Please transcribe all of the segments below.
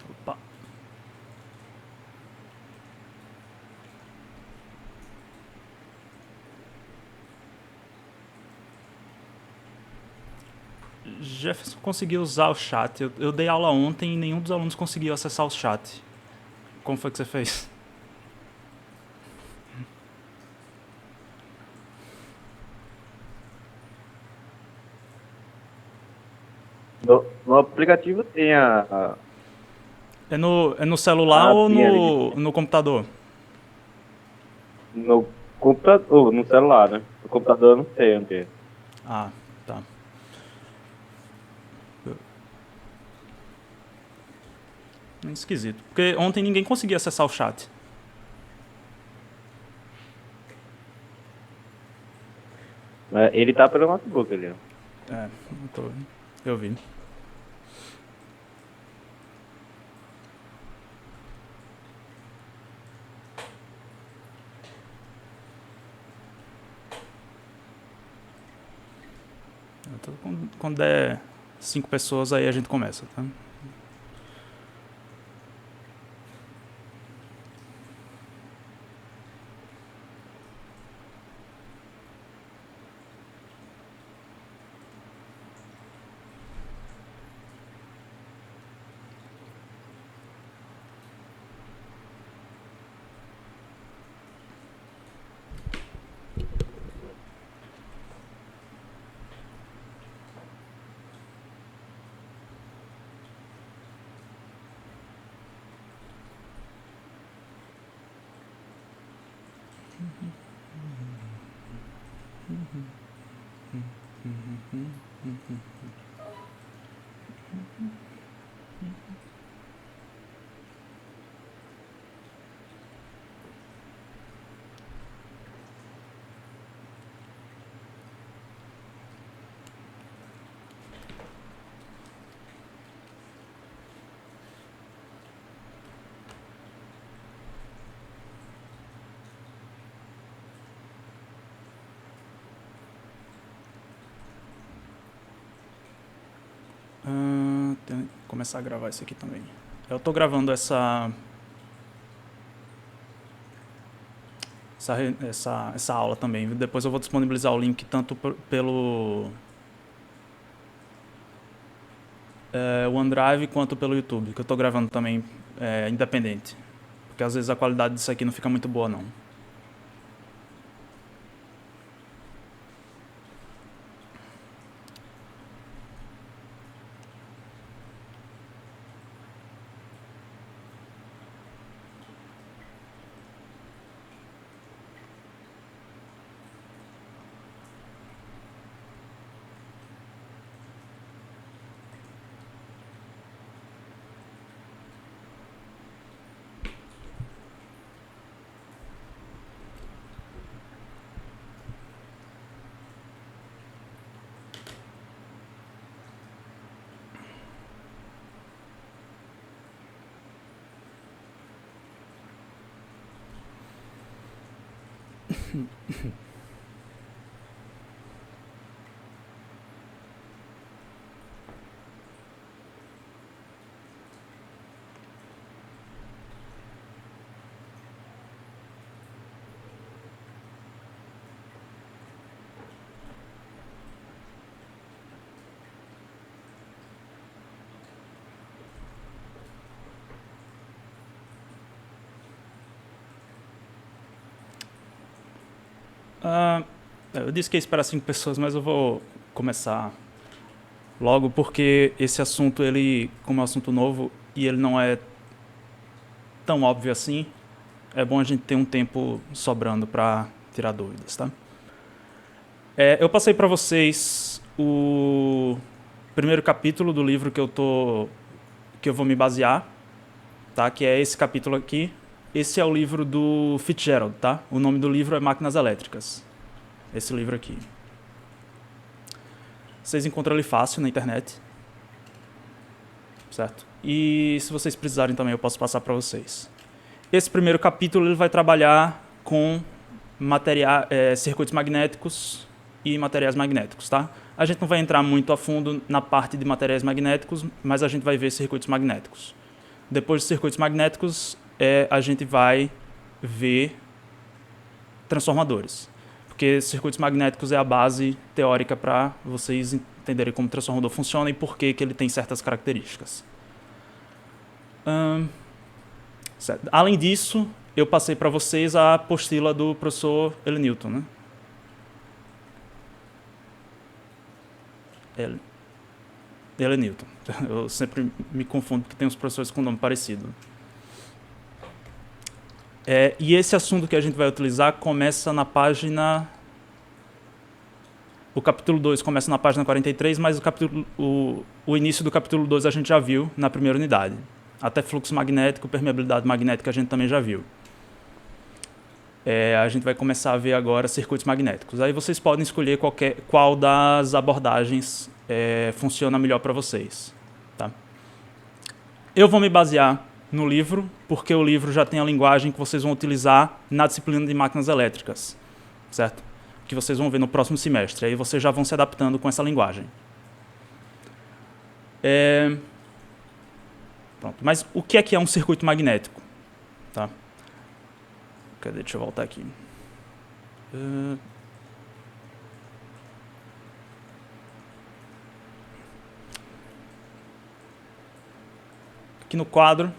Opa. Jefferson conseguiu usar o chat. Eu dei aula ontem e nenhum dos alunos conseguiu acessar o chat. Como foi que você fez? No aplicativo tem É no celular a ou abinha ali no computador? no computador, no celular, né? No computador eu não sei onde é. Ah, tá. Esquisito. Porque ontem ninguém conseguia acessar o chat. Mas ele tá pelo notebook ali, ó. É, eu vi. Quando der 5 pessoas, aí a gente começa, tá? Tem que começar a gravar isso aqui também. Eu tô gravando essa aula também. Depois eu vou disponibilizar o link tanto pelo OneDrive quanto pelo YouTube, que eu tô gravando também independente. Porque às vezes a qualidade disso aqui não fica muito boa, não. Eu disse que ia esperar 5 pessoas, mas eu vou começar logo porque esse assunto, ele, como é um assunto novo e ele não é tão óbvio assim, é bom a gente ter um tempo sobrando para tirar dúvidas, tá? Eu passei para vocês o primeiro capítulo do livro que eu vou me basear, tá? Que é esse capítulo aqui. Esse é o livro do Fitzgerald, tá? O nome do livro é Máquinas Elétricas. Esse livro aqui. Vocês encontram ele fácil na internet, certo? E se vocês precisarem também eu posso passar para vocês. Esse primeiro capítulo ele vai trabalhar com circuitos magnéticos e materiais magnéticos, tá? A gente não vai entrar muito a fundo na parte de materiais magnéticos, mas a gente vai ver circuitos magnéticos. Depois de circuitos magnéticos, a gente vai ver transformadores. Porque circuitos magnéticos é a base teórica para vocês entenderem como o transformador funciona e por que ele tem certas características. Certo. Além disso, eu passei para vocês a apostila do professor L. Newton, né? L. Newton. Eu sempre me confundo porque tem uns professores com nome parecido. E esse assunto que a gente vai utilizar começa na página... O capítulo 2 começa na página 43, mas o início do capítulo 2 a gente já viu na primeira unidade. Até fluxo magnético, permeabilidade magnética a gente também já viu. A gente vai começar a ver agora circuitos magnéticos. Aí vocês podem escolher qual das abordagens funciona melhor para vocês. Tá? Eu vou me basear no livro, porque o livro já tem a linguagem que vocês vão utilizar na disciplina de máquinas elétricas, certo? Que vocês vão ver no próximo semestre. Aí vocês já vão se adaptando com essa linguagem. Pronto. Mas o que é um circuito magnético? Tá? Cadê? Deixa eu voltar aqui. Aqui no quadro.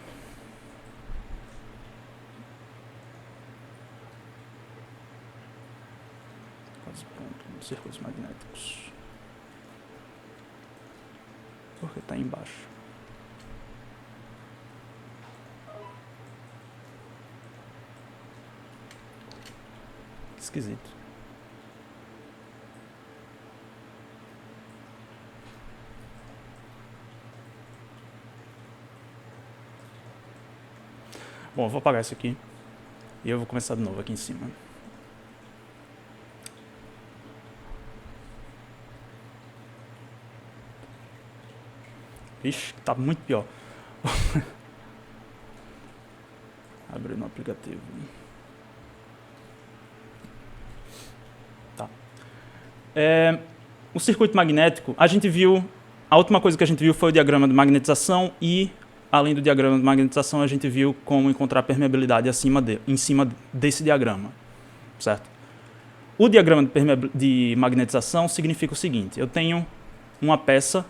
Circuitos magnéticos. Porque está embaixo. Esquisito. Bom, eu vou apagar isso aqui. E eu vou começar de novo aqui em cima. Ixi, tá muito pior. Abrir no aplicativo. Tá. O circuito magnético, a gente viu... A última coisa que a gente viu foi o diagrama de magnetização e, além do diagrama de magnetização, a gente viu como encontrar permeabilidade em cima desse diagrama. Certo? O diagrama de magnetização significa o seguinte. Eu tenho uma peça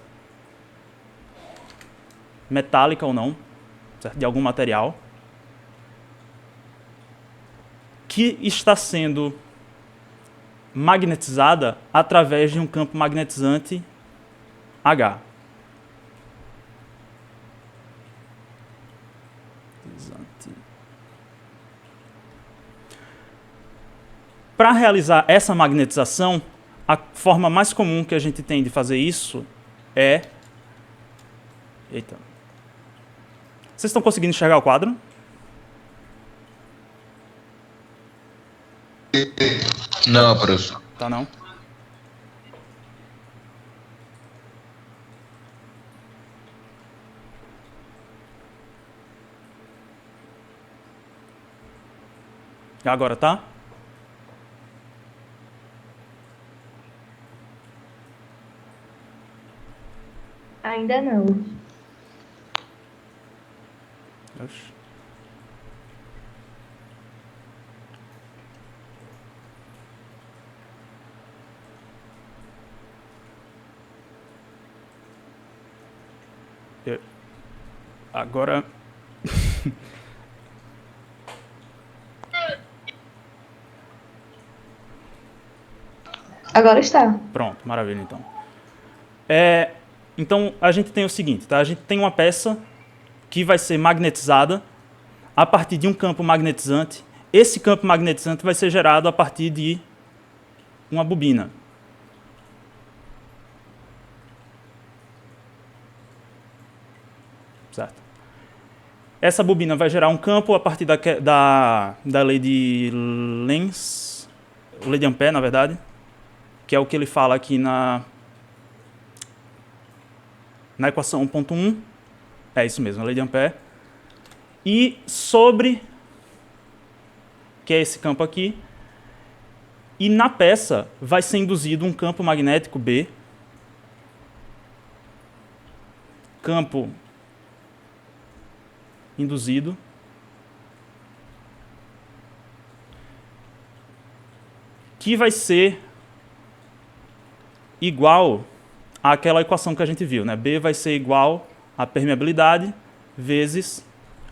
metálica ou não, certo? De algum material, que está sendo magnetizada através de um campo magnetizante H. Para realizar essa magnetização, a forma mais comum que a gente tem de fazer isso é... Eita. Vocês estão conseguindo enxergar o quadro? Não, professor. Tá, não? E agora tá? Ainda não. Oxi. Agora... Agora está. Pronto, maravilha, então. Então, a gente tem o seguinte, tá? A gente tem uma peça que vai ser magnetizada a partir de um campo magnetizante. Esse campo magnetizante vai ser gerado a partir de uma bobina. Certo? Essa bobina vai gerar um campo a partir da lei de Lenz, lei de Ampère, na verdade, que é o que ele fala aqui na equação 1.1. É isso mesmo, a lei de Ampère. E sobre, que é esse campo aqui, e na peça vai ser induzido um campo magnético B, campo induzido que vai ser igual àquela equação que a gente viu, né? B vai ser igual a permeabilidade vezes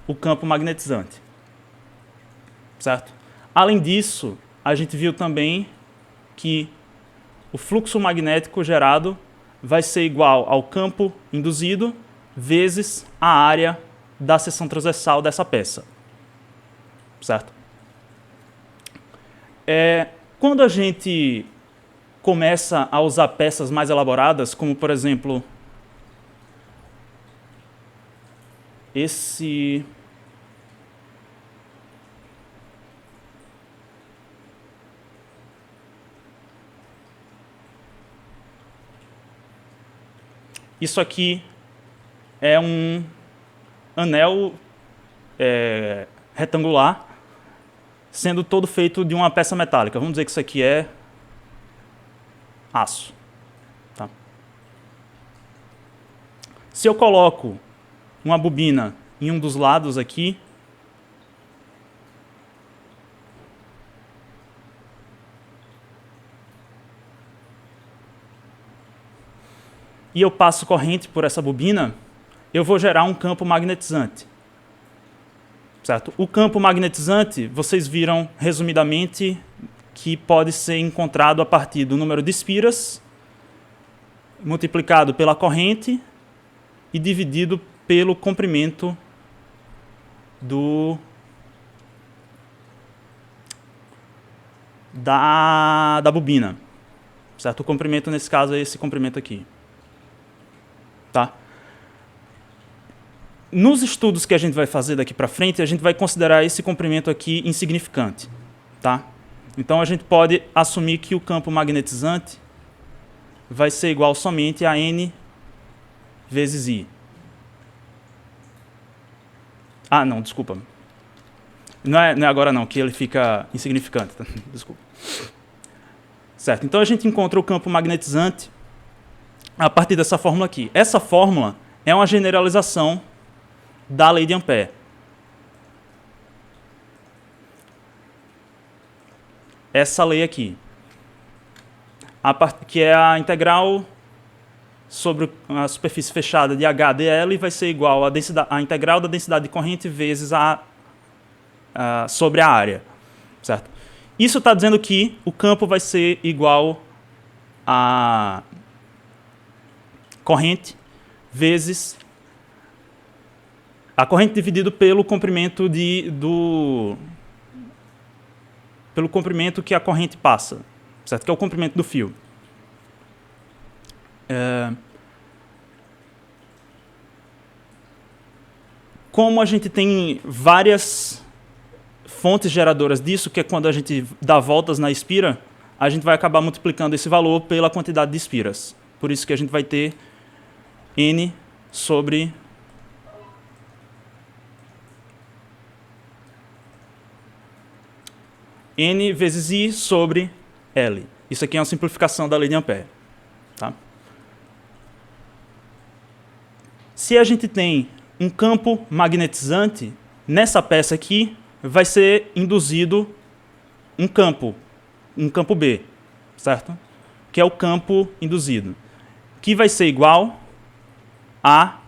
o campo magnetizante. Certo? Além disso, a gente viu também que o fluxo magnético gerado vai ser igual ao campo induzido vezes a área da seção transversal dessa peça. Certo? Quando a gente começa a usar peças mais elaboradas, como, por exemplo, esse... Isso aqui é um anel retangular, sendo todo feito de uma peça metálica. Vamos dizer que isso aqui é aço. Tá? Se eu coloco uma bobina em um dos lados aqui, e eu passo corrente por essa bobina, eu vou gerar um campo magnetizante. Certo? O campo magnetizante, vocês viram resumidamente que pode ser encontrado a partir do número de espiras multiplicado pela corrente e dividido pelo comprimento da bobina. Certo? O comprimento, nesse caso, é esse comprimento aqui. Tá? Nos estudos que a gente vai fazer daqui para frente, a gente vai considerar esse comprimento aqui insignificante. Tá? Então, a gente pode assumir que o campo magnetizante vai ser igual somente a N vezes I. Ah, não, desculpa. Não é agora não, que ele fica insignificante. Tá? Desculpa. Certo, então a gente encontra o campo magnetizante a partir dessa fórmula aqui. Essa fórmula é uma generalização da lei de Ampère. Essa lei aqui, que é a integral sobre a superfície fechada de H dl, vai ser igual a integral da densidade de corrente vezes sobre a área. Certo? Isso está dizendo que o campo vai ser igual a corrente vezes a corrente dividido pelo comprimento pelo comprimento que a corrente passa, certo? Que é o comprimento do fio. Como a gente tem várias fontes geradoras disso, que é quando a gente dá voltas na espira, a gente vai acabar multiplicando esse valor pela quantidade de espiras. Por isso que a gente vai ter N sobre N vezes I sobre L. Isso aqui é uma simplificação da lei de Ampère. Tá? Se a gente tem um campo magnetizante, nessa peça aqui vai ser induzido um campo B, certo? Que é o campo induzido, que vai ser igual a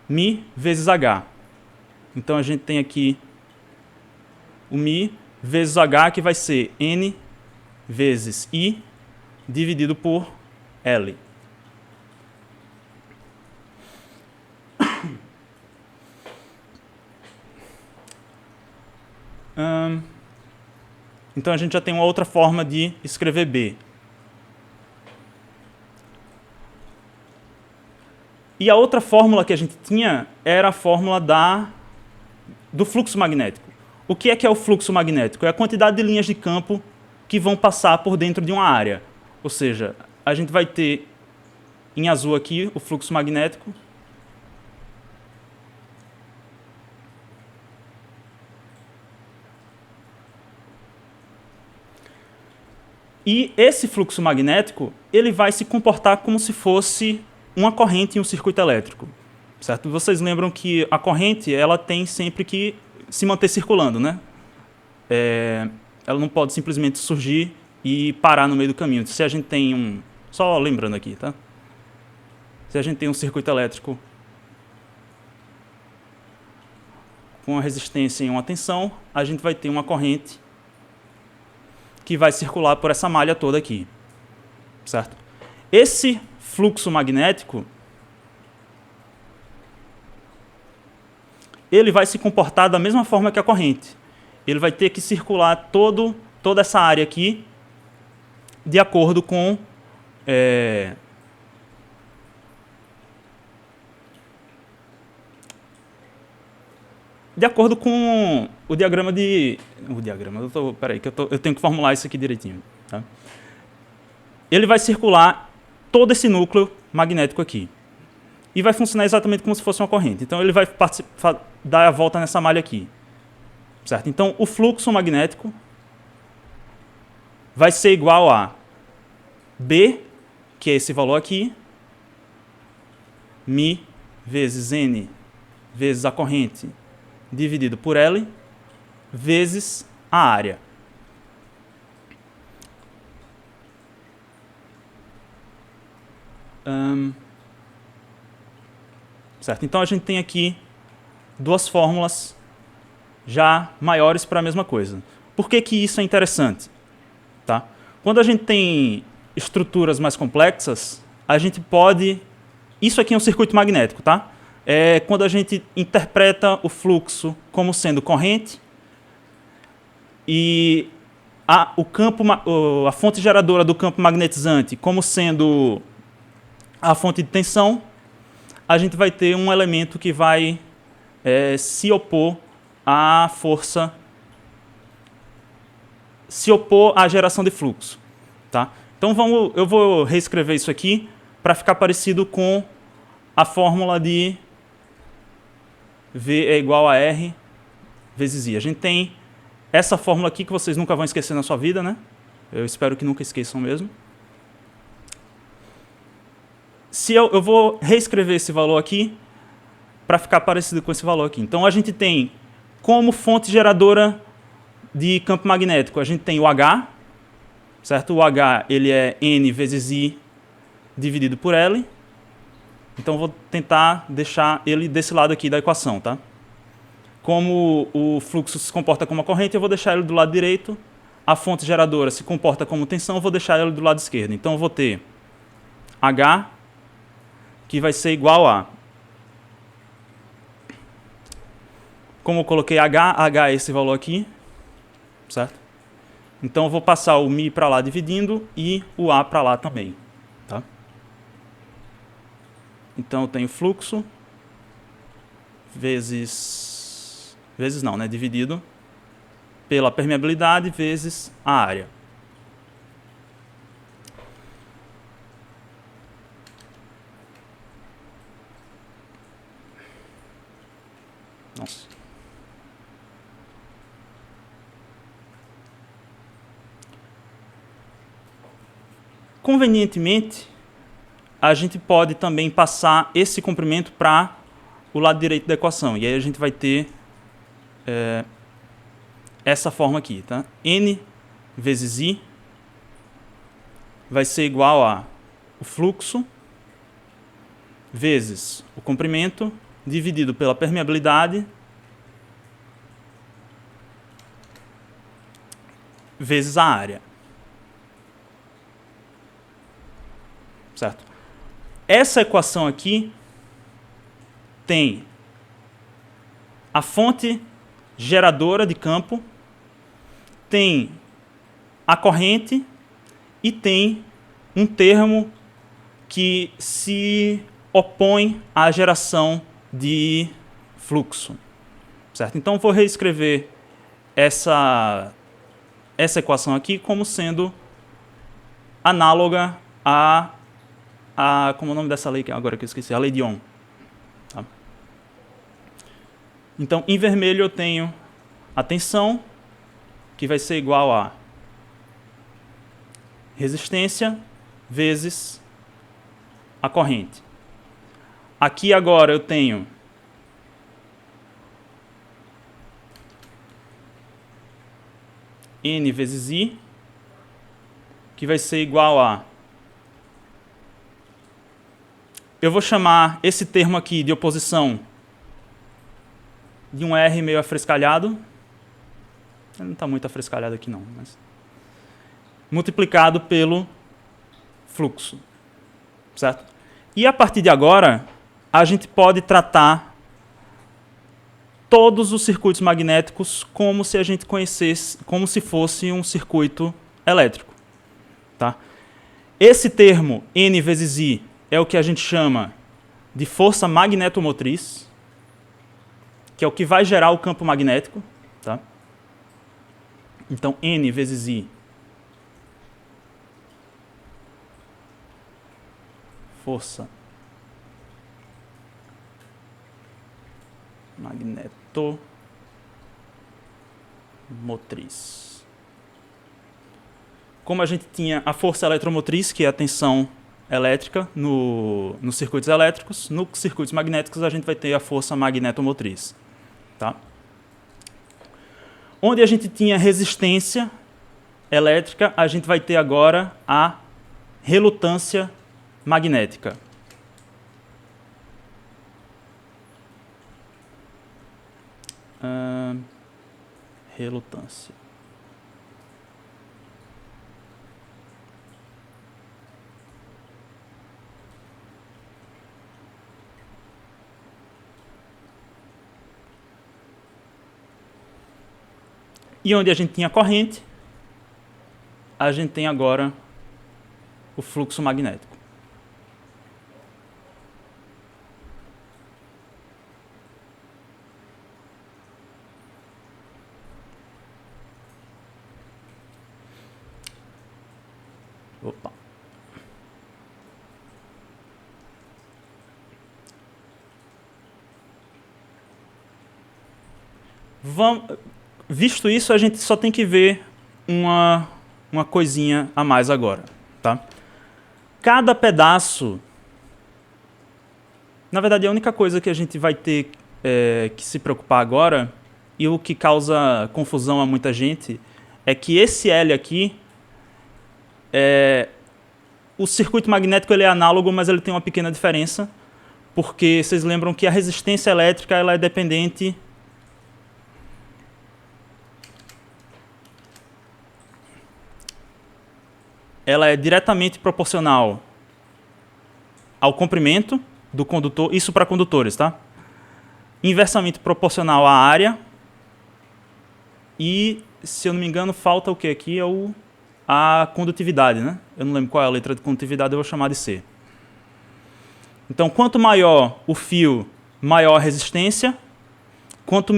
μ vezes H. Então a gente tem aqui o μ vezes H, que vai ser N vezes I dividido por L. Então a gente já tem uma outra forma de escrever B. E a outra fórmula que a gente tinha era a fórmula do fluxo magnético. O que é o fluxo magnético? É a quantidade de linhas de campo que vão passar por dentro de uma área. Ou seja, a gente vai ter em azul aqui o fluxo magnético. E esse fluxo magnético ele vai se comportar como se fosse uma corrente em um circuito elétrico, certo? Vocês lembram que a corrente ela tem sempre que se manter circulando, né? Ela não pode simplesmente surgir e parar no meio do caminho. Se a gente tem só lembrando aqui, tá? Se a gente tem um circuito elétrico com uma resistência e uma tensão, a gente vai ter uma corrente que vai circular por essa malha toda aqui, certo? Esse fluxo magnético, ele vai se comportar da mesma forma que a corrente. Ele vai ter que circular toda essa área aqui de acordo com o diagrama de... Peraí, que eu tenho que formular isso aqui direitinho. Tá? Ele vai circular todo esse núcleo magnético aqui. E vai funcionar exatamente como se fosse uma corrente. Então, ele vai dar a volta nessa malha aqui. Certo? Então, o fluxo magnético vai ser igual a B, que é esse valor aqui, μ vezes N vezes a corrente dividido por L, vezes a área. Certo? Então, a gente tem aqui duas fórmulas já maiores para a mesma coisa. Por que que isso é interessante? Tá? Quando a gente tem estruturas mais complexas, a gente pode... Isso aqui é um circuito magnético, tá? É quando a gente interpreta o fluxo como sendo corrente e a fonte geradora do campo magnetizante como sendo a fonte de tensão, a gente vai ter um elemento que vai se opor à força, se opor à geração de fluxo. Tá? Então eu vou reescrever isso aqui para ficar parecido com a fórmula de V é igual a R vezes I. A gente tem essa fórmula aqui que vocês nunca vão esquecer na sua vida, né? Eu espero que nunca esqueçam mesmo. Eu vou reescrever esse valor aqui para ficar parecido com esse valor aqui. Então, a gente tem como fonte geradora de campo magnético, a gente tem o H, certo? O H ele é N vezes I dividido por L. Então, vou tentar deixar ele desse lado aqui da equação, tá? Como o fluxo se comporta como a corrente, eu vou deixar ele do lado direito. A fonte geradora se comporta como tensão, eu vou deixar ele do lado esquerdo. Então, eu vou ter H, que vai ser igual a... Como eu coloquei H é esse valor aqui, certo? Então, eu vou passar o μ para lá dividindo e o A para lá também. Tá? Então, eu tenho fluxo dividido pela permeabilidade vezes a área. Nossa. Convenientemente, a gente pode também passar esse comprimento para o lado direito da equação. E aí a gente vai ter essa forma aqui. Tá? N vezes I vai ser igual a o fluxo vezes o comprimento dividido pela permeabilidade vezes a área. Certo? Essa equação aqui tem a fonte geradora de campo, tem a corrente e tem um termo que se opõe à geração de fluxo. Certo? Então, vou reescrever essa equação aqui como sendo análoga como é o nome dessa lei, agora que eu esqueci, a lei de Ohm. Tá? Então, em vermelho eu tenho a tensão, que vai ser igual a resistência vezes a corrente. aqui agora eu tenho N vezes I, que vai ser igual a... Eu vou chamar esse termo aqui de oposição de um R meio afrescalhado. Ele não está muito afrescalhado aqui não, mas... multiplicado pelo fluxo, certo? E a partir de agora, a gente pode tratar todos os circuitos magnéticos como se a gente conhecesse, como se fosse um circuito elétrico, tá? Esse termo, N vezes I, é o que a gente chama de força magnetomotriz, que é o que vai gerar o campo magnético, tá? Então, N vezes I força magnetomotriz. Como a gente tinha a força eletromotriz, que é a tensão elétrica nos circuitos elétricos, nos circuitos magnéticos a gente vai ter a força magnetomotriz. Tá? Onde a gente tinha resistência elétrica, a gente vai ter agora a relutância magnética. Relutância. E onde a gente tinha corrente, a gente tem agora o fluxo magnético. Opa. Visto isso, a gente só tem que ver uma coisinha a mais agora. Tá? Cada pedaço... Na verdade, a única coisa que a gente vai ter que se preocupar agora, e o que causa confusão a muita gente, é que esse L aqui, o circuito magnético ele é análogo, mas ele tem uma pequena diferença, porque vocês lembram que a resistência elétrica ela é dependente... Ela é diretamente proporcional ao comprimento do condutor, isso para condutores, tá? Inversamente proporcional à área e, se eu não me engano, falta o que aqui? É a condutividade, né? Eu não lembro qual é a letra de condutividade, eu vou chamar de C. Então, quanto maior o fio, maior a resistência, quanto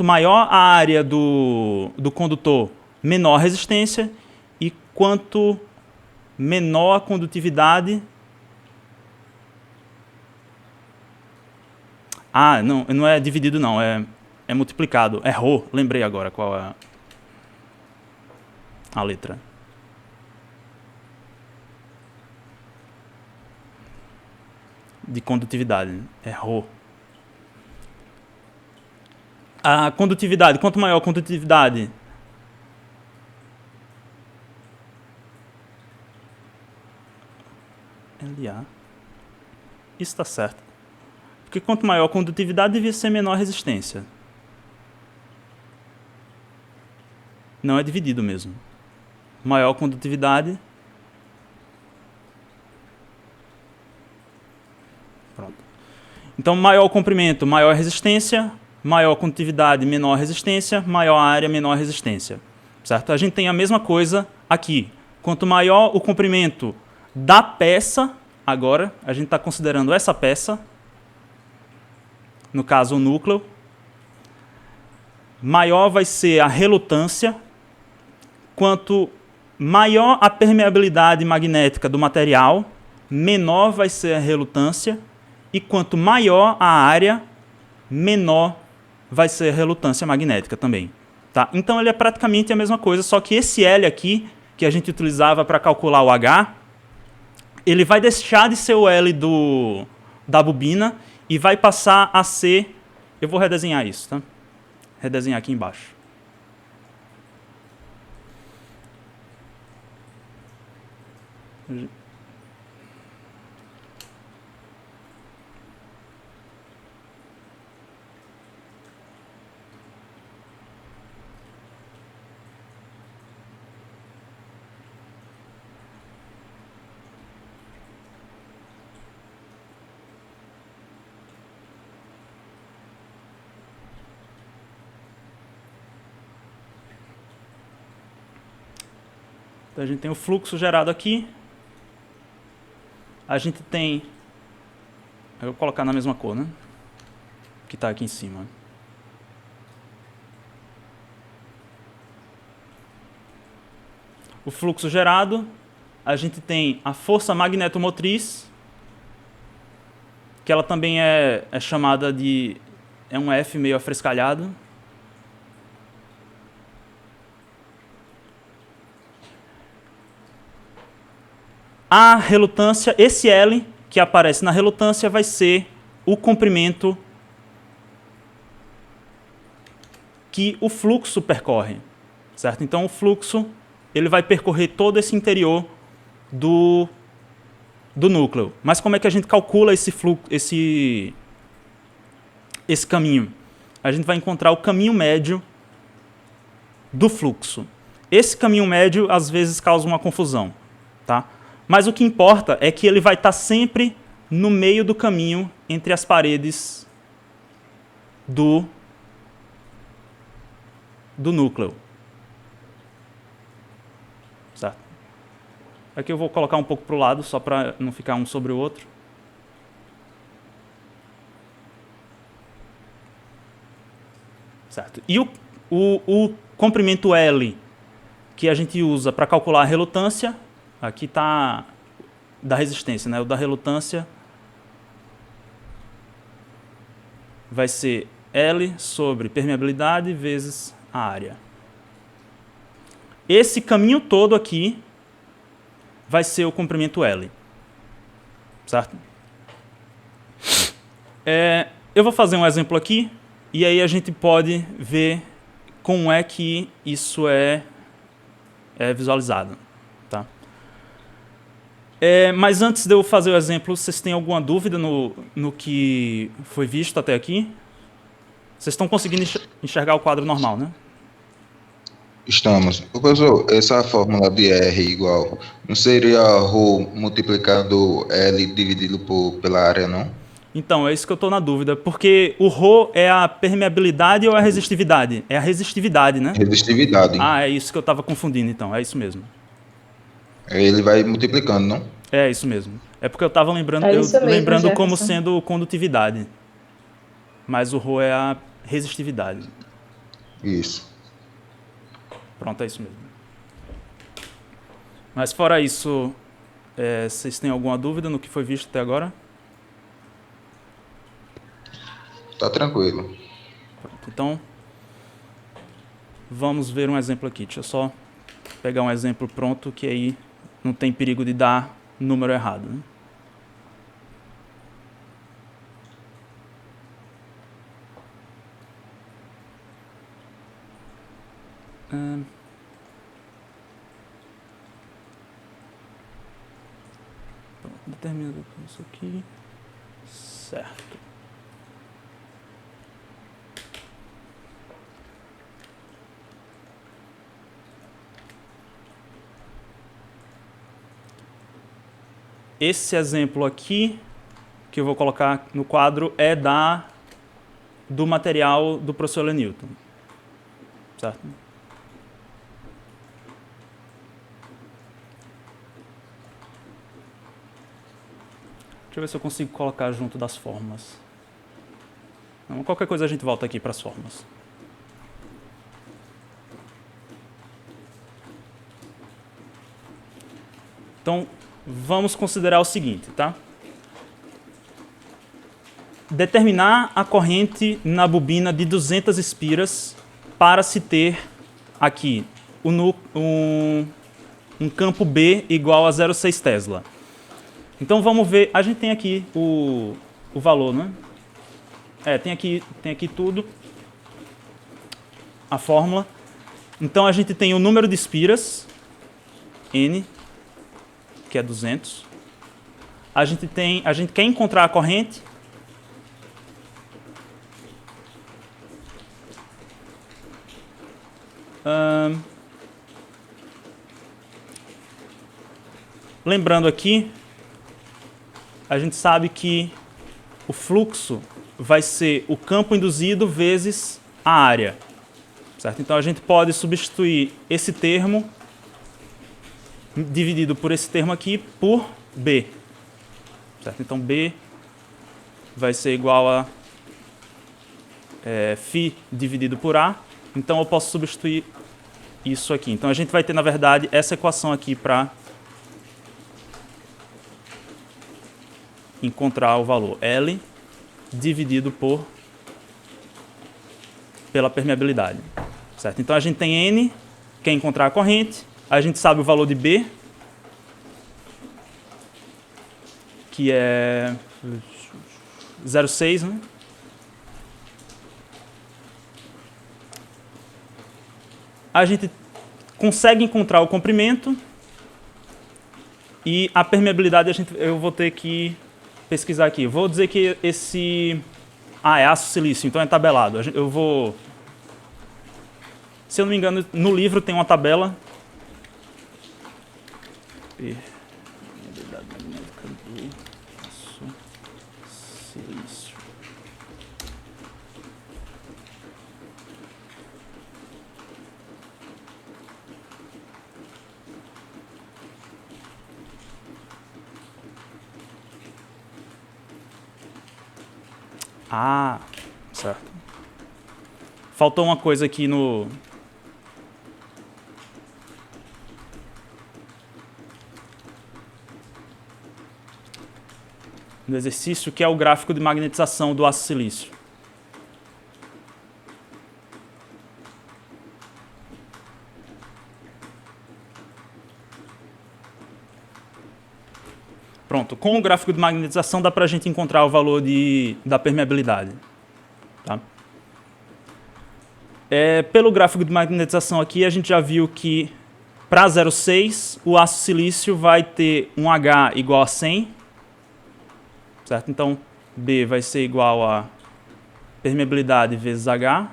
maior a área do condutor, menor a resistência, e quanto menor a condutividade... Ah, não é dividido não, é multiplicado. É ρ, lembrei agora qual é a letra. De condutividade, é ρ. A condutividade, quanto maior a condutividade... LA. Isso está certo. Porque quanto maior a condutividade, devia ser menor a resistência. Não é dividido mesmo. Maior a condutividade. Pronto. Então, maior o comprimento, maior a resistência. Maior a condutividade, menor a resistência. Maior a área, menor a resistência. Certo? A gente tem a mesma coisa aqui. Quanto maior o comprimento da peça, agora, a gente está considerando essa peça, no caso o núcleo, maior vai ser a relutância, quanto maior a permeabilidade magnética do material, menor vai ser a relutância, e quanto maior a área, menor vai ser a relutância magnética também. Tá? Então ele é praticamente a mesma coisa, só que esse L aqui, que a gente utilizava para calcular o H, ele vai deixar de ser o L do da bobina e vai passar a ser... Eu vou redesenhar isso, tá? Redesenhar aqui embaixo. Então, a gente tem o fluxo gerado aqui. A gente tem... Eu vou colocar na mesma cor, né? Que está aqui em cima. O fluxo gerado. A gente tem a força magnetomotriz, que ela também é chamada de... É um F meio afrescalhado. A relutância, esse L que aparece na relutância vai ser o comprimento que o fluxo percorre, certo? Então o fluxo ele vai percorrer todo esse interior do núcleo. Mas como é que a gente calcula esse caminho? A gente vai encontrar o caminho médio do fluxo. Esse caminho médio às vezes causa uma confusão, tá? Mas o que importa é que ele vai estar sempre no meio do caminho entre as paredes do núcleo. Certo? Aqui eu vou colocar um pouco para o lado, só para não ficar um sobre o outro. Certo. E o comprimento L que a gente usa para calcular a relutância... Aqui está da resistência, né? O da relutância vai ser L sobre permeabilidade vezes a área. Esse caminho todo aqui vai ser o comprimento L. Certo? Eu vou fazer um exemplo aqui e aí a gente pode ver como é que isso é visualizado. Tá? Mas antes de eu fazer o exemplo, vocês têm alguma dúvida no que foi visto até aqui? Vocês estão conseguindo enxergar o quadro normal, né? Estamos. Professor, essa fórmula de R igual, não seria ρ multiplicado L dividido pela área, não? Então, é isso que eu estou na dúvida, porque o ρ é a permeabilidade ou a resistividade? É a resistividade, né? Resistividade. Ah, é isso que eu estava confundindo, então, é isso mesmo. Ele vai multiplicando, não? É isso mesmo. É porque eu estava lembrando, como sendo condutividade. Mas o ρ é a resistividade. Isso. Pronto, é isso mesmo. Mas fora isso, vocês têm alguma dúvida no que foi visto até agora? Tá tranquilo. Pronto, então, vamos ver um exemplo aqui. Deixa eu só pegar um exemplo pronto, que aí não tem perigo de dar número errado, né? Determina isso aqui. Certo. Esse exemplo aqui, que eu vou colocar no quadro, é do material do professor Lenilton. Certo? Deixa eu ver se eu consigo colocar junto das formas. Não, qualquer coisa a gente volta aqui para as formas. Então, vamos considerar o seguinte, tá? Determinar a corrente na bobina de 200 espiras para se ter aqui um campo B igual a 0,6 Tesla. Então vamos ver, a gente tem aqui o valor, né? Tem aqui tudo, a fórmula. Então a gente tem o número de espiras, N, que é 200. A gente quer encontrar a corrente. Lembrando aqui, a gente sabe que o fluxo vai ser o campo induzido vezes a área. Certo? Então a gente pode substituir esse termo dividido por esse termo aqui por B. Certo? Então B vai ser igual a φ dividido por A. Então eu posso substituir isso aqui. Então a gente vai ter, na verdade, essa equação aqui para encontrar o valor L dividido pela permeabilidade. Certo? Então a gente tem N, quer encontrar a corrente, a gente sabe o valor de B, que é 0,6, né? A gente consegue encontrar o comprimento e a permeabilidade eu vou ter que pesquisar aqui. Vou dizer que esse... é aço silício, então é tabelado. Eu vou... Se eu não me engano, no livro tem uma tabela. Permeabilidade magnética do aço silício. Certo. Faltou uma coisa aqui no exercício, que é o gráfico de magnetização do aço silício. Pronto, com o gráfico de magnetização dá para a gente encontrar o valor da permeabilidade. Tá? Pelo gráfico de magnetização aqui, a gente já viu que para 0,6 o aço silício vai ter um H igual a 100. Certo? Então, B vai ser igual a permeabilidade vezes H.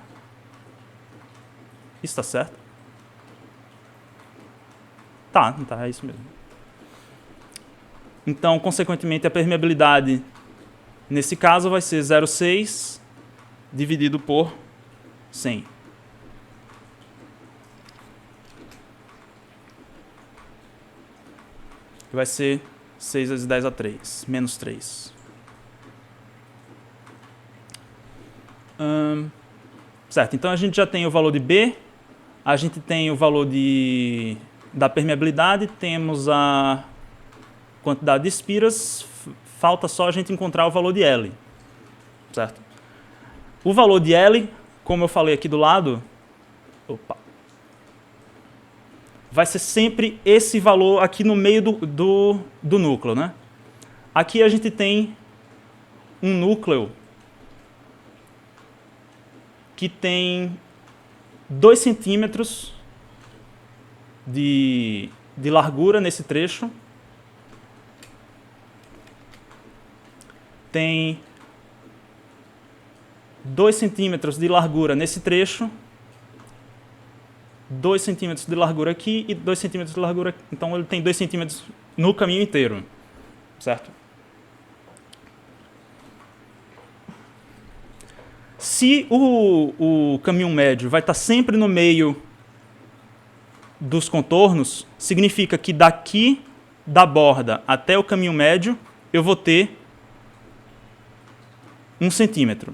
Isso está certo? Tá, é isso mesmo. Então, consequentemente, a permeabilidade, nesse caso, vai ser 0,6 dividido por 100. Que vai ser 6 vezes 10 a 3, menos 3. Certo, então a gente já tem o valor de B, a gente tem o valor da permeabilidade, temos a quantidade de espiras, falta só a gente encontrar o valor de L. Certo? O valor de L, como eu falei aqui do lado, vai ser sempre esse valor aqui no meio do núcleo. Né? Aqui a gente tem um núcleo que tem 2 centímetros de largura nesse trecho. Tem 2 centímetros de largura nesse trecho. 2 centímetros de largura aqui e 2 centímetros de largura aqui. Então ele tem 2 centímetros no caminho inteiro. Certo? Se o caminho médio vai estar sempre no meio dos contornos, significa que daqui da borda até o caminho médio eu vou ter 1 centímetro.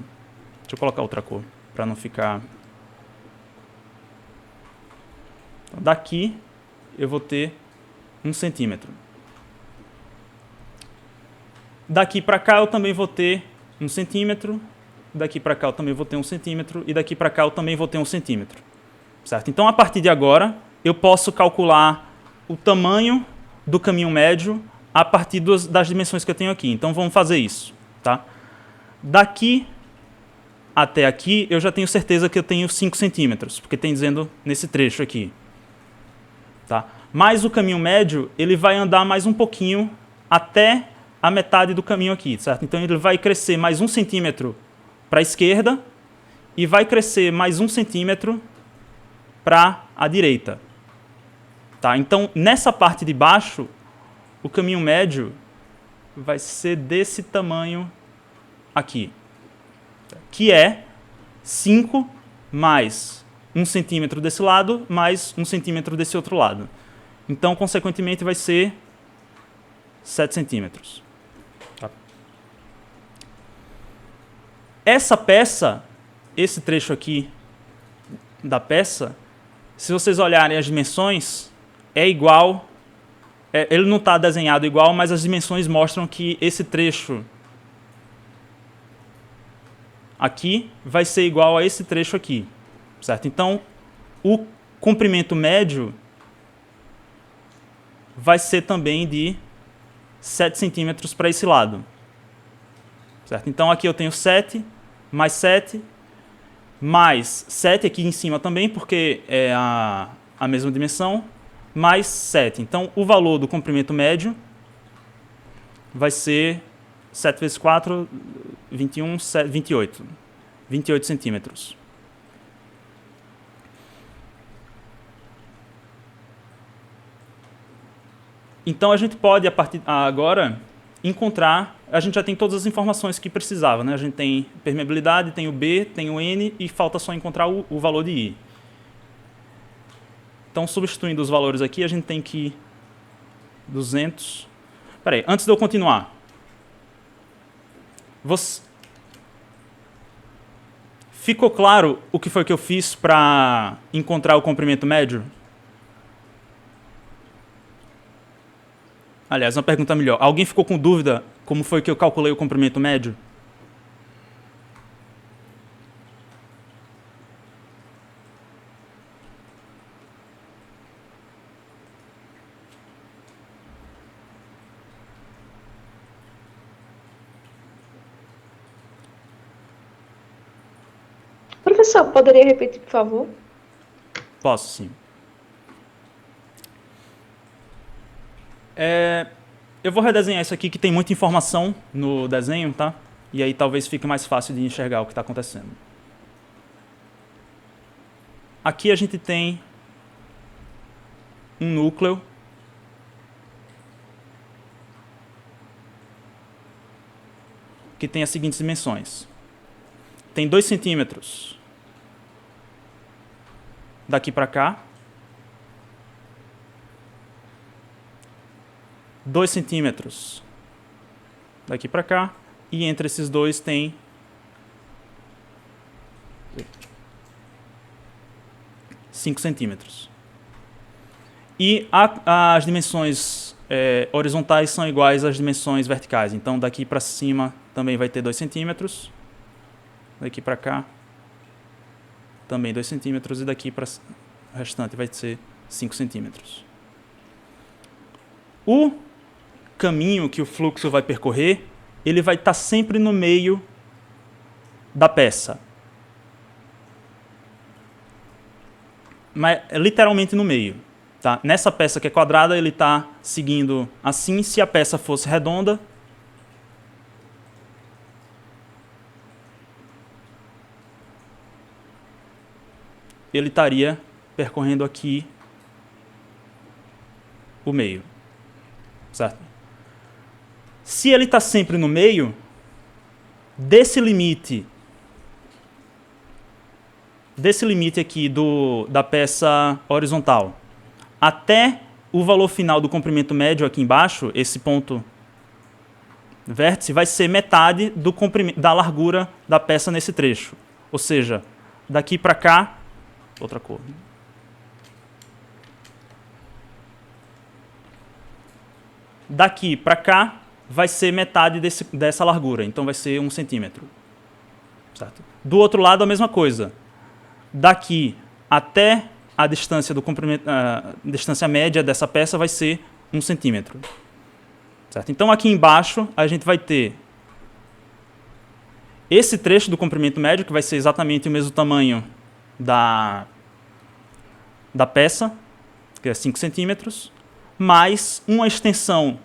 Deixa eu colocar outra cor para não ficar... Então, daqui eu vou ter 1 centímetro. Daqui para cá eu também vou ter 1 centímetro. Daqui para cá eu também vou ter 1 centímetro, e daqui para cá eu também vou ter 1 centímetro. Certo? Então, a partir de agora, eu posso calcular o tamanho do caminho médio a partir das dimensões que eu tenho aqui. Então, vamos fazer isso. Tá? Daqui até aqui, eu já tenho certeza que eu tenho 5 centímetros, porque tem dizendo nesse trecho aqui. Tá? Mas o caminho médio, ele vai andar mais um pouquinho até a metade do caminho aqui, certo? Então ele vai crescer mais 1 centímetro para a esquerda e vai crescer mais 1 centímetro para a direita. Tá? Então, nessa parte de baixo, o caminho médio vai ser desse tamanho aqui, que é 5 mais 1 centímetro desse lado, mais 1 centímetro desse outro lado. Então, consequentemente, vai ser 7 centímetros. Tá? Essa peça, esse trecho aqui da peça, se vocês olharem as dimensões, é igual. Ele não está desenhado igual, mas as dimensões mostram que esse trecho aqui vai ser igual a esse trecho aqui, certo? Então, o comprimento médio vai ser também de 7 centímetros para esse lado, certo? Então, aqui eu tenho 7, mais 7, mais 7 aqui em cima também, porque é a mesma dimensão, mais 7. Então, o valor do comprimento médio vai ser 7 vezes 4, 21, 7, 28. 28 centímetros. Então, a gente pode, a partir agora, encontrar... A gente já tem todas as informações que precisava, né? A gente tem permeabilidade, tem o B, tem o N, e falta só encontrar o valor de I. Então, substituindo os valores aqui, a gente tem que 200... Espera aí, antes de eu continuar. Ficou claro o que foi que eu fiz para encontrar o comprimento médio? Aliás, uma pergunta melhor. Alguém ficou com dúvida como foi que eu calculei o comprimento médio? Professor, poderia repetir, por favor? Posso, sim. Eu vou redesenhar isso aqui, que tem muita informação no desenho, tá? E aí talvez fique mais fácil de enxergar o que está acontecendo. Aqui a gente tem um núcleo que tem as seguintes dimensões. Tem 2 centímetros daqui para cá, 2 centímetros daqui para cá, e entre esses dois tem 5 centímetros. E as dimensões horizontais são iguais às dimensões verticais. Então, daqui para cima também vai ter 2 centímetros. Daqui para cá também 2 centímetros. E daqui para o restante vai ser 5 centímetros. O caminho que o fluxo vai percorrer, ele vai estar sempre no meio da peça. Mas literalmente no meio. Tá? Nessa peça que é quadrada, ele está seguindo assim. Se a peça fosse redonda, ele estaria percorrendo aqui o meio. Certo? Se ele está sempre no meio, desse limite aqui da peça horizontal até o valor final do comprimento médio aqui embaixo, esse ponto vértice, vai ser metade da largura da peça nesse trecho. Ou seja, daqui para cá, outra cor. Daqui para cá vai ser metade dessa largura, então vai ser 1 centímetro. Certo? Do outro lado, a mesma coisa. Daqui até a distância do comprimento, a distância média dessa peça vai ser 1 centímetro. Certo? Então, aqui embaixo, a gente vai ter esse trecho do comprimento médio, que vai ser exatamente o mesmo tamanho da peça, que é 5 centímetros, mais uma extensão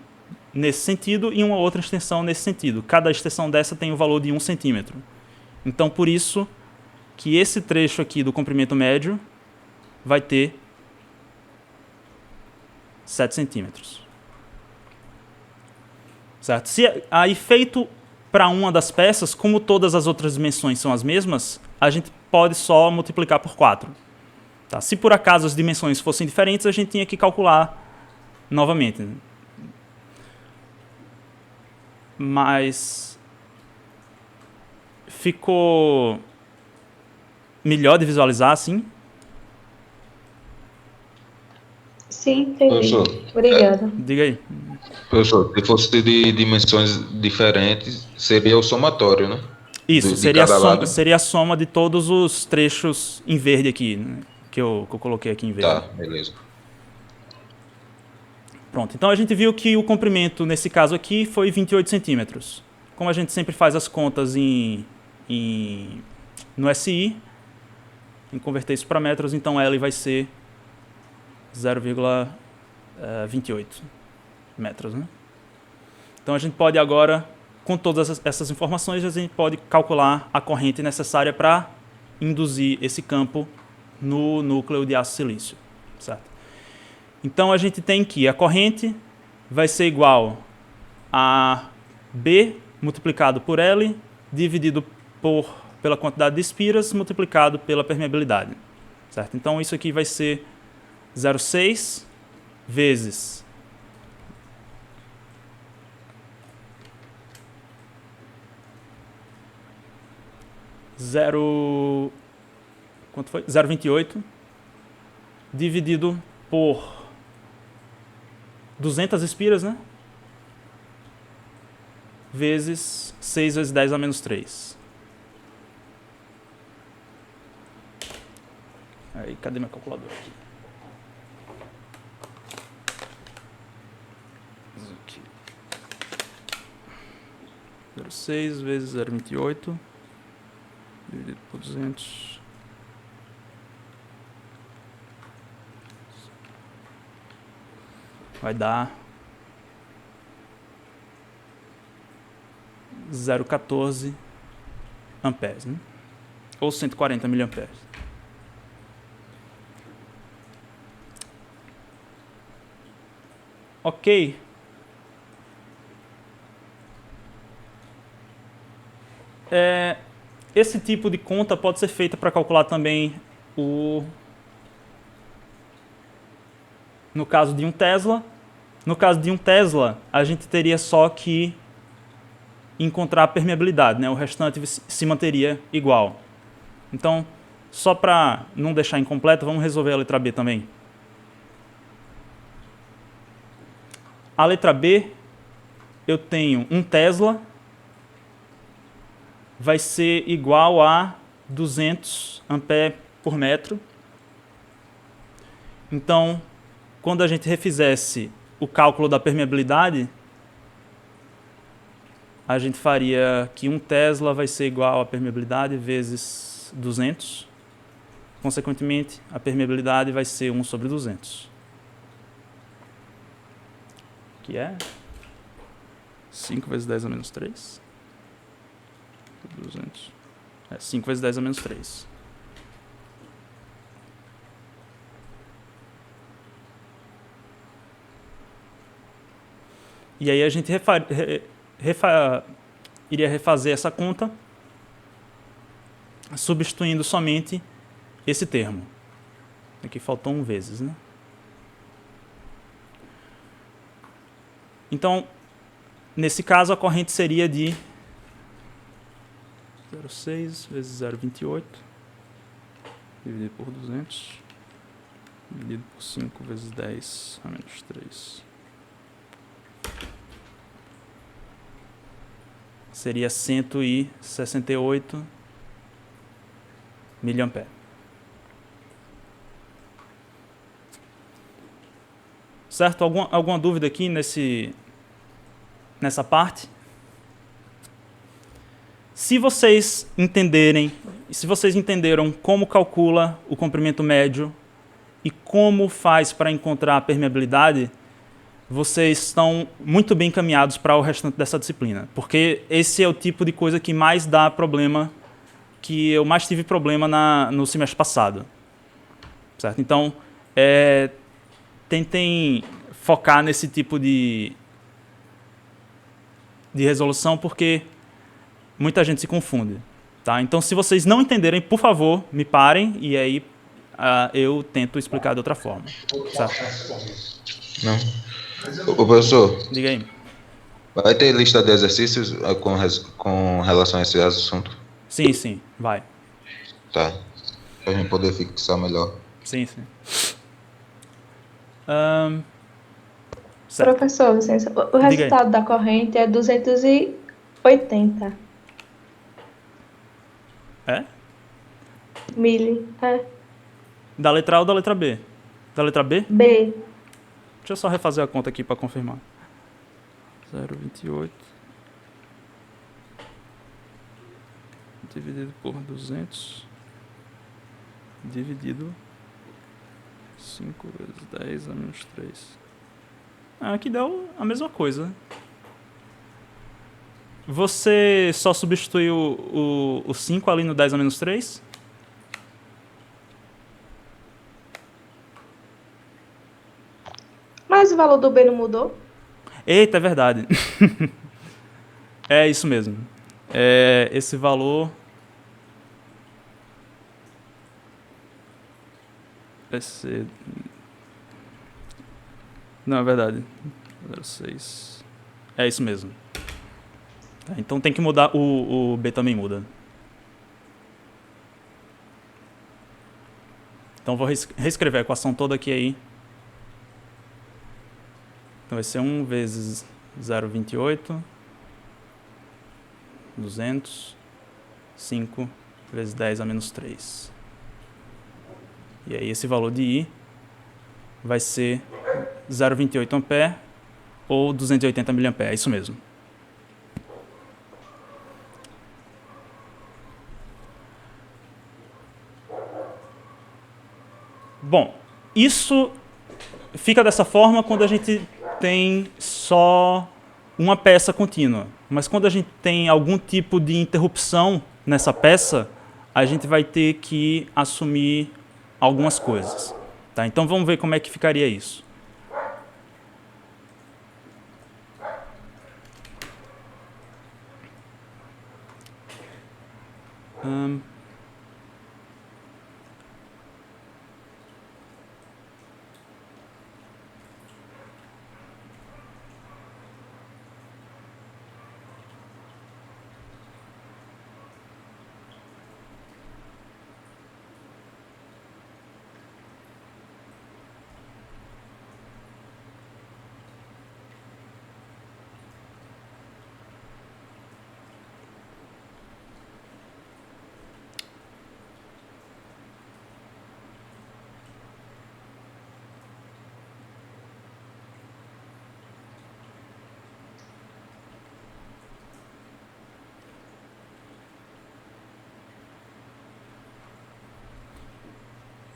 nesse sentido e uma outra extensão nesse sentido. Cada extensão dessa tem o valor de 1 centímetro. Então, por isso que esse trecho aqui do comprimento médio vai ter 7 centímetros. Certo? Se aí feito para uma das peças, como todas as outras dimensões são as mesmas, a gente pode só multiplicar por 4. Tá? Se por acaso as dimensões fossem diferentes, a gente tinha que calcular novamente. Mas ficou melhor de visualizar assim? Sim, entendi. Professor, Obrigada. Diga aí. professor, se fosse de dimensões diferentes, seria o somatório, né? Isso, De seria cada lado. seria a soma de todos os trechos em verde aqui, né, que eu coloquei aqui em verde. Tá, beleza. Pronto, então a gente viu que o comprimento, nesse caso aqui, foi 28 centímetros. Como a gente sempre faz as contas no SI, em converter isso para metros, então L vai ser 0,28 metros. Né? Então a gente pode agora, com todas essas informações, a gente pode calcular a corrente necessária para induzir esse campo no núcleo de aço silício. Certo? Então a gente tem que a corrente vai ser igual a B multiplicado por L dividido pela quantidade de espiras multiplicado pela permeabilidade. Certo? Então isso aqui vai ser 0,6 vezes quanto foi? 0,28 dividido por 200 espiras, né? Vezes 6 vezes 10 a menos 3. Aí, cadê minha calculadora aqui? Aqui. 0,6 vezes 0,28 dividido por 200. Vai dar 0,14 amperes, né? Ou 140 miliamperes. Ok. Esse tipo de conta pode ser feita para calcular também no caso de 1 Tesla. No caso de 1 Tesla, a gente teria só que encontrar a permeabilidade, né? O restante se manteria igual. Então, só para não deixar incompleto, vamos resolver a letra B também. A letra B, eu tenho 1 Tesla, vai ser igual a 200 ampere por metro. Então, quando a gente refizesse o cálculo da permeabilidade, a gente faria que 1 Tesla vai ser igual a permeabilidade vezes 200. Consequentemente, a permeabilidade vai ser 1 sobre 200. Que é 5 vezes 10 a menos 3. 200. 5 vezes 10 a menos 3. E aí a gente iria refazer essa conta substituindo somente esse termo. Aqui faltou 1 vezes, né? Então, nesse caso, a corrente seria de 0,6 vezes 0,28 dividido por 200 dividido por 5 vezes 10 a menos 3. Seria 168 miliamperes. Certo? Alguma dúvida aqui nessa parte? se vocês entenderam como calcula o comprimento médio e como faz para encontrar a permeabilidade, vocês estão muito bem encaminhados para o restante dessa disciplina, porque esse é o tipo de coisa que mais dá problema, que eu mais tive problema no semestre passado. Certo? Então, tentem focar nesse tipo de resolução, porque muita gente se confunde. Tá? Então, se vocês não entenderem, por favor, me parem, e aí eu tento explicar de outra forma. Certo? Não. Ô, professor, Diga aí. vai ter lista de exercícios com relação a esse assunto? Sim, sim, vai. Tá. Pra gente poder fixar melhor. Sim, sim. Certo. Professor, licença. O resultado da corrente é 280 É? mili. Da letra A ou da letra B? Da letra B? B. Deixa eu só refazer a conta aqui para confirmar. 0,28 dividido por 200 dividido 5 vezes 10 a menos 3. Aqui deu a mesma coisa. Você só substituiu o 5 ali no 10 a menos 3? Mas o valor do B não mudou? Eita, é verdade. É isso mesmo. Esse valor vai ser... Não, é verdade. 0,6. É isso mesmo. Tá, então tem que mudar, o B também muda. Então vou reescrever a equação toda aqui aí. Então vai ser 1 vezes 0,28, 200, 5 vezes 10 a menos 3. E aí esse valor de I vai ser 0,28 ampere ou 280 miliampere, é isso mesmo. Bom, isso fica dessa forma quando a gente tem só uma peça contínua. Mas quando a gente tem algum tipo de interrupção nessa peça, a gente vai ter que assumir algumas coisas. Tá? Então vamos ver como é que ficaria isso.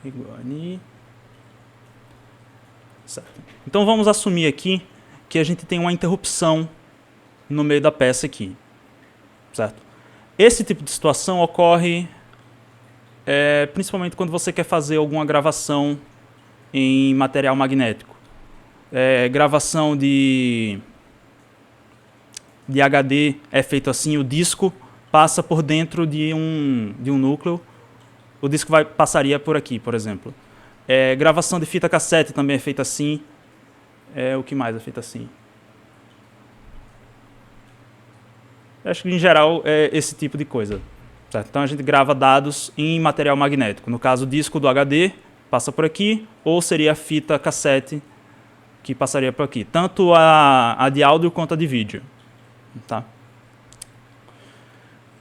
Igual a Ni. Certo. Então vamos assumir aqui que a gente tem uma interrupção no meio da peça aqui. Certo? Esse tipo de situação ocorre principalmente quando você quer fazer alguma gravação em material magnético. Gravação de HD é feito assim, o disco passa por dentro de um núcleo. O disco passaria por aqui, por exemplo. Gravação de fita cassete também é feita assim. O que mais é feito assim? Acho que, em geral, é esse tipo de coisa. Certo? Então, a gente grava dados em material magnético. No caso, o disco do HD passa por aqui, ou seria a fita cassete que passaria por aqui. Tanto a de áudio quanto a de vídeo. Tá?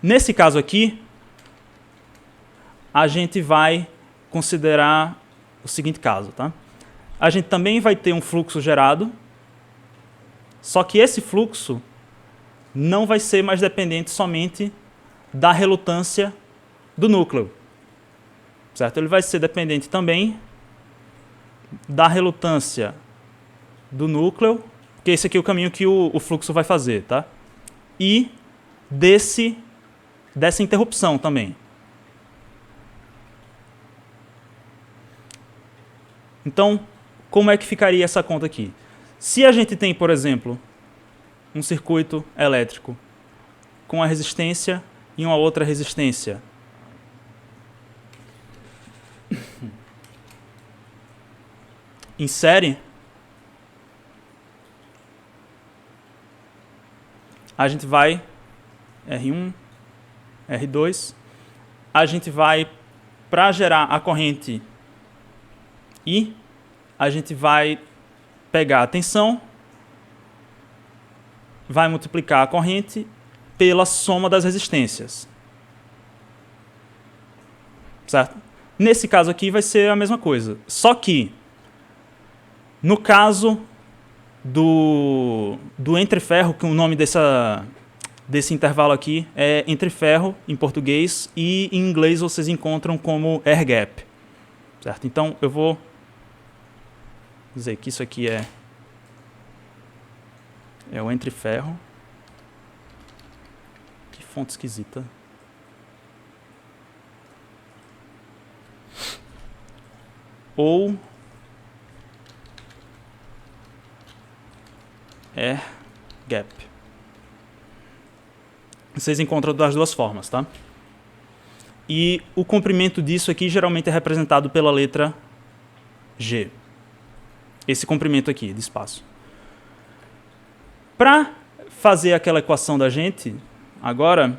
Nesse caso aqui, a gente vai considerar o seguinte caso. Tá? A gente também vai ter um fluxo gerado, só que esse fluxo não vai ser mais dependente somente da relutância do núcleo. Certo? Ele vai ser dependente também da relutância do núcleo, porque esse aqui é o caminho que o fluxo vai fazer, tá? E dessa interrupção também. Então, como é que ficaria essa conta aqui? Se a gente tem, por exemplo, um circuito elétrico com a resistência e uma outra resistência, em série, a gente vai R1, R2, a gente vai, para gerar a corrente I, a gente vai pegar a tensão, vai multiplicar a corrente pela soma das resistências. Certo? Nesse caso aqui vai ser a mesma coisa. Só que, no caso do entreferro, que o nome desse intervalo aqui é entreferro em português, e em inglês vocês encontram como air gap. Certo? Então eu vou dizer que isso aqui é o entreferro. Que fonte esquisita. Ou air gap. Vocês encontram das duas formas, tá? E o comprimento disso aqui geralmente é representado pela letra G. Esse comprimento aqui de espaço. Para fazer aquela equação da gente, agora,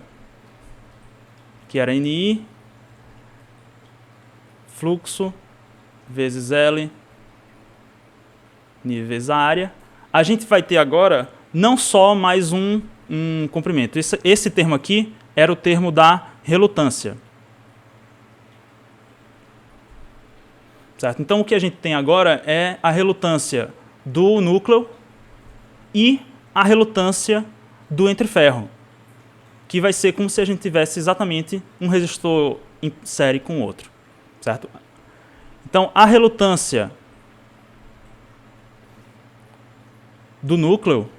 que era NI, fluxo, vezes L, N vezes a área, a gente vai ter agora não só mais um comprimento. Esse termo aqui era o termo da relutância. Certo? Então, o que a gente tem agora é a relutância do núcleo e a relutância do entreferro, que vai ser como se a gente tivesse exatamente um resistor em série com outro. Certo? Então, a relutância do núcleo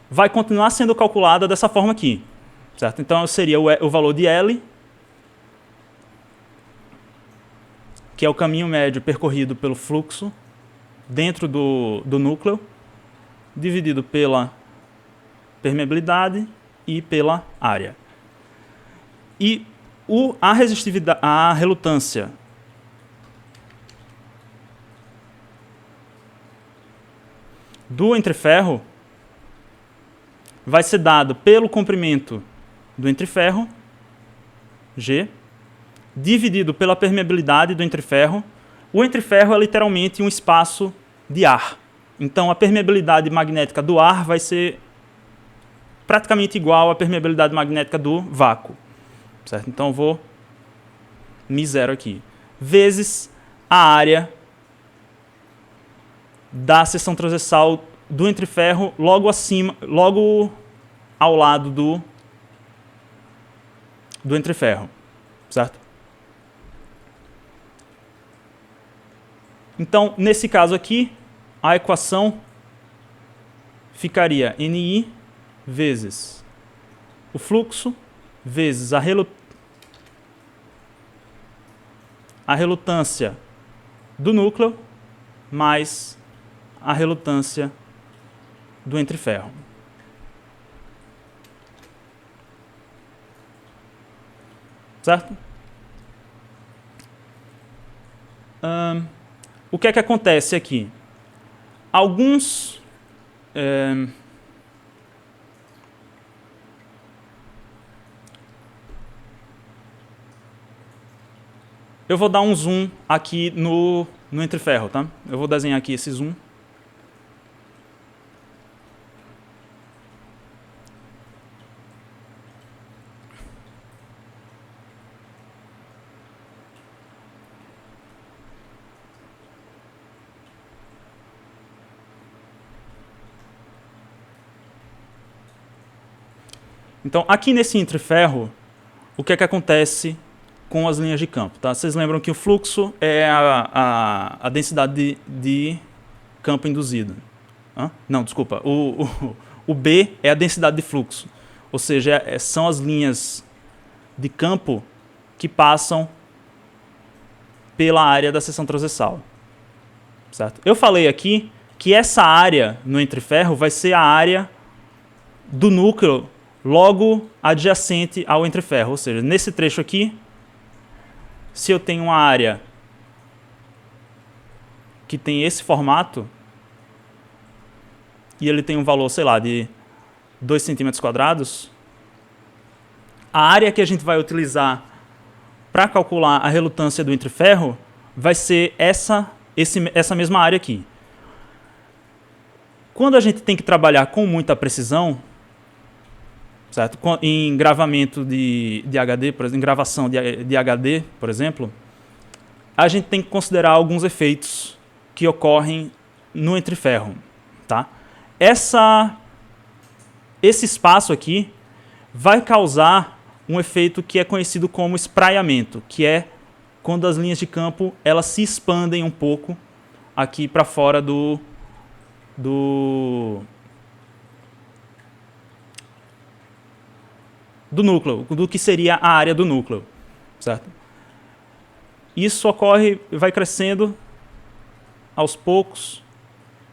vai continuar sendo calculada dessa forma aqui. Certo? Então, seria o valor de L, que é o caminho médio percorrido pelo fluxo dentro do núcleo, dividido pela permeabilidade e pela área. E a relutância do entreferro vai ser dado pelo comprimento do entreferro, G, dividido pela permeabilidade do entreferro. O entreferro é literalmente um espaço de ar. Então, a permeabilidade magnética do ar vai ser praticamente igual à permeabilidade magnética do vácuo. Certo? Então, eu vou μ0 aqui. Vezes a área da seção transversal do entreferro logo acima, logo ao lado do entreferro. Certo? Então, nesse caso aqui, a equação ficaria NI vezes o fluxo vezes a relutância do núcleo mais a relutância do entreferro. Certo? O que é que acontece aqui? Alguns eu vou dar um zoom aqui no entreferro, tá? Eu vou desenhar aqui esse zoom. Então, aqui nesse entreferro, o que é que acontece com as linhas de campo? Tá? Vocês lembram que o fluxo é a densidade de campo induzido. Não, desculpa. O B é a densidade de fluxo. Ou seja, são as linhas de campo que passam pela área da seção transversal. Certo? Eu falei aqui que essa área no entreferro vai ser a área do núcleo logo adjacente ao entreferro. Ou seja, nesse trecho aqui, se eu tenho uma área que tem esse formato, e ele tem um valor, sei lá, de 2 centímetros quadrados, a área que a gente vai utilizar para calcular a relutância do entreferro vai ser essa mesma área aqui. Quando a gente tem que trabalhar com muita precisão, certo? Em gravamento de HD, por exemplo, em gravação de HD, por exemplo, a gente tem que considerar alguns efeitos que ocorrem no entreferro. Tá? Esse espaço aqui vai causar um efeito que é conhecido como espraiamento, que é quando as linhas de campo elas se expandem um pouco aqui para fora do núcleo, do que seria a área do núcleo, certo? Isso ocorre, vai crescendo aos poucos,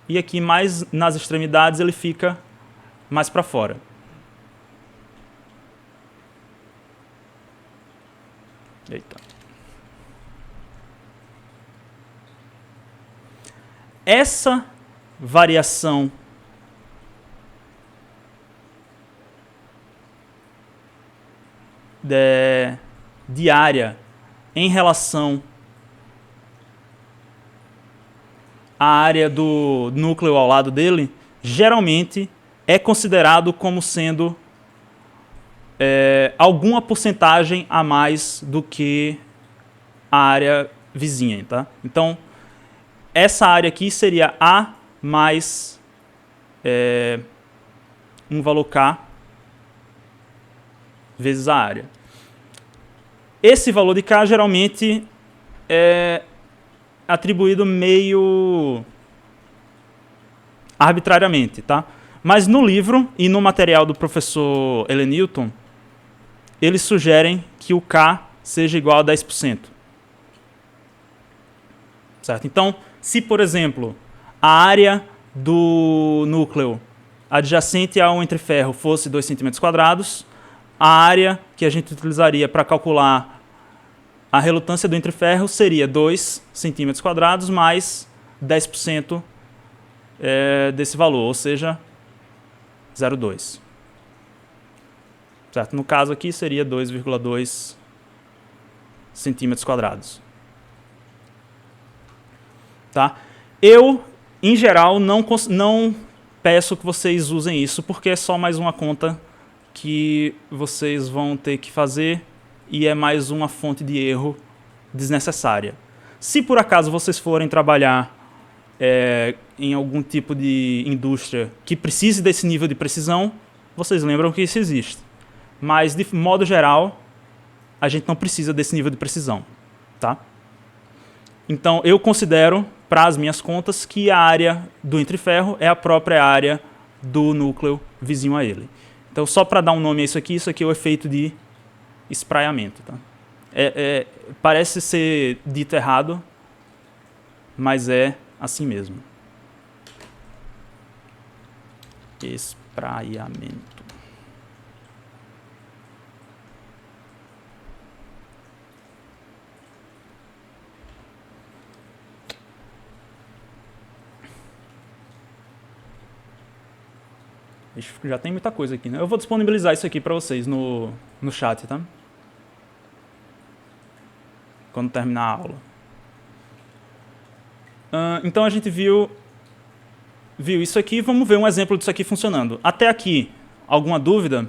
e aqui mais nas extremidades ele fica mais para fora. Eita. Essa variação de área em relação à área do núcleo ao lado dele, geralmente é considerado como sendo alguma porcentagem a mais do que a área vizinha. Tá? Então, essa área aqui seria A mais um valor K vezes a área. Esse valor de K geralmente é atribuído meio arbitrariamente, tá? Mas no livro e no material do professor Elenilton, eles sugerem que o K seja igual a 10%. Certo? Então, se, por exemplo, a área do núcleo adjacente ao entreferro fosse 2 cm², a área que a gente utilizaria para calcular a relutância do entreferro seria 2 cm² mais 10% desse valor, ou seja, 0,2. Certo? No caso aqui seria 2,2 cm². Tá? Eu, em geral, não peço que vocês usem isso, porque é só mais uma conta que vocês vão ter que fazer e é mais uma fonte de erro desnecessária. Se por acaso vocês forem trabalhar em algum tipo de indústria que precise desse nível de precisão, vocês lembram que isso existe. Mas, de modo geral, a gente não precisa desse nível de precisão. Tá? Então, eu considero, para as minhas contas, que a área do entreferro é a própria área do núcleo vizinho a ele. Então, só para dar um nome a isso aqui é o efeito de espraiamento. Tá? Parece ser dito errado, mas é assim mesmo. Espraiamento. Já tem muita coisa aqui, né? Eu vou disponibilizar isso aqui para vocês no chat, tá? Quando terminar a aula. Então a gente viu isso aqui. Vamos ver um exemplo disso aqui funcionando. Até aqui, alguma dúvida?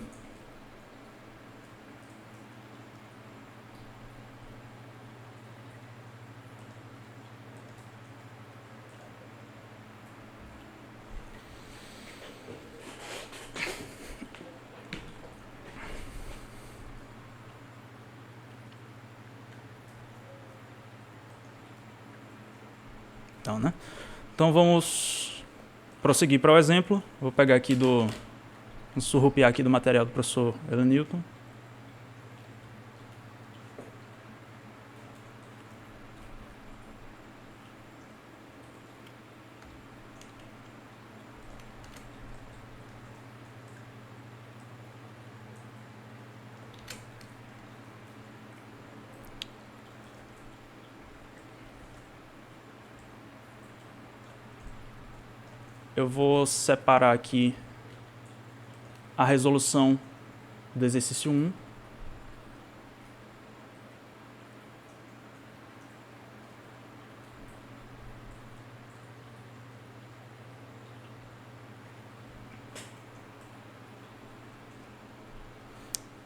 então, né? Então vamos prosseguir para o exemplo. Vou pegar aqui vou surrupiar aqui do material do professor Elenilton. Eu vou separar aqui a resolução do exercício 1.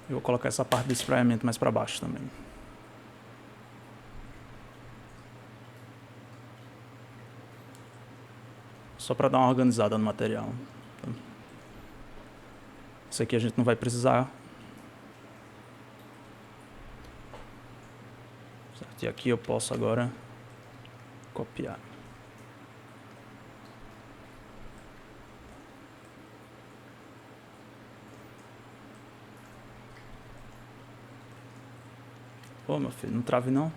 Eu vou colocar essa parte do espraiamento mais para baixo também. Só para dar uma organizada no material. Isso aqui a gente não vai precisar. Certo? E aqui eu posso agora copiar. Ô, meu filho, não trave não.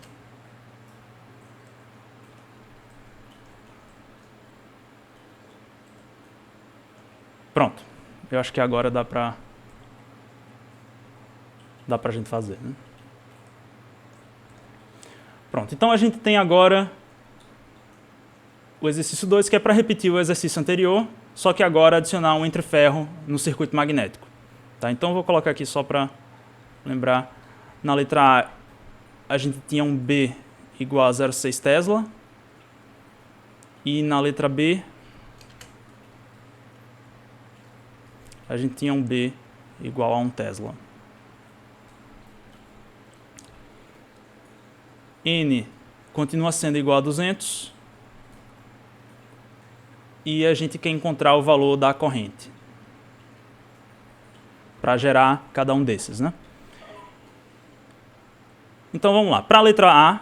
Pronto. Eu acho que agora dá pra gente fazer, né? Pronto. Então a gente tem agora o exercício 2, que é para repetir o exercício anterior, só que agora adicionar um entre-ferro no circuito magnético. Tá? Então eu vou colocar aqui só para lembrar. Na letra A gente tinha um B igual a 0,6 Tesla. E na letra B a gente tinha um B igual a 1 Tesla. N continua sendo igual a 200. E a gente quer encontrar o valor da corrente para gerar cada um desses, né? Então vamos lá. Para a letra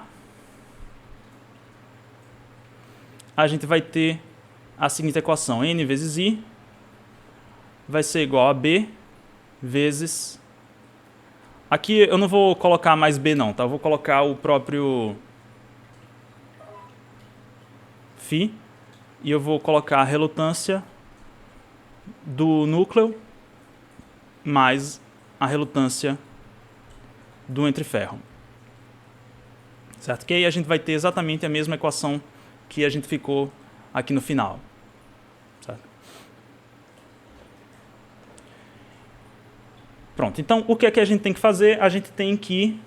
A gente vai ter a seguinte equação. N vezes I vai ser igual a B vezes... Aqui eu não vou colocar mais B não, tá? Eu vou colocar o próprio φ e eu vou colocar a relutância do núcleo mais a relutância do entre-ferro. Certo? Que aí a gente vai ter exatamente a mesma equação que a gente ficou aqui no final. Certo? Pronto, então o que é que a gente tem que fazer? A gente tem que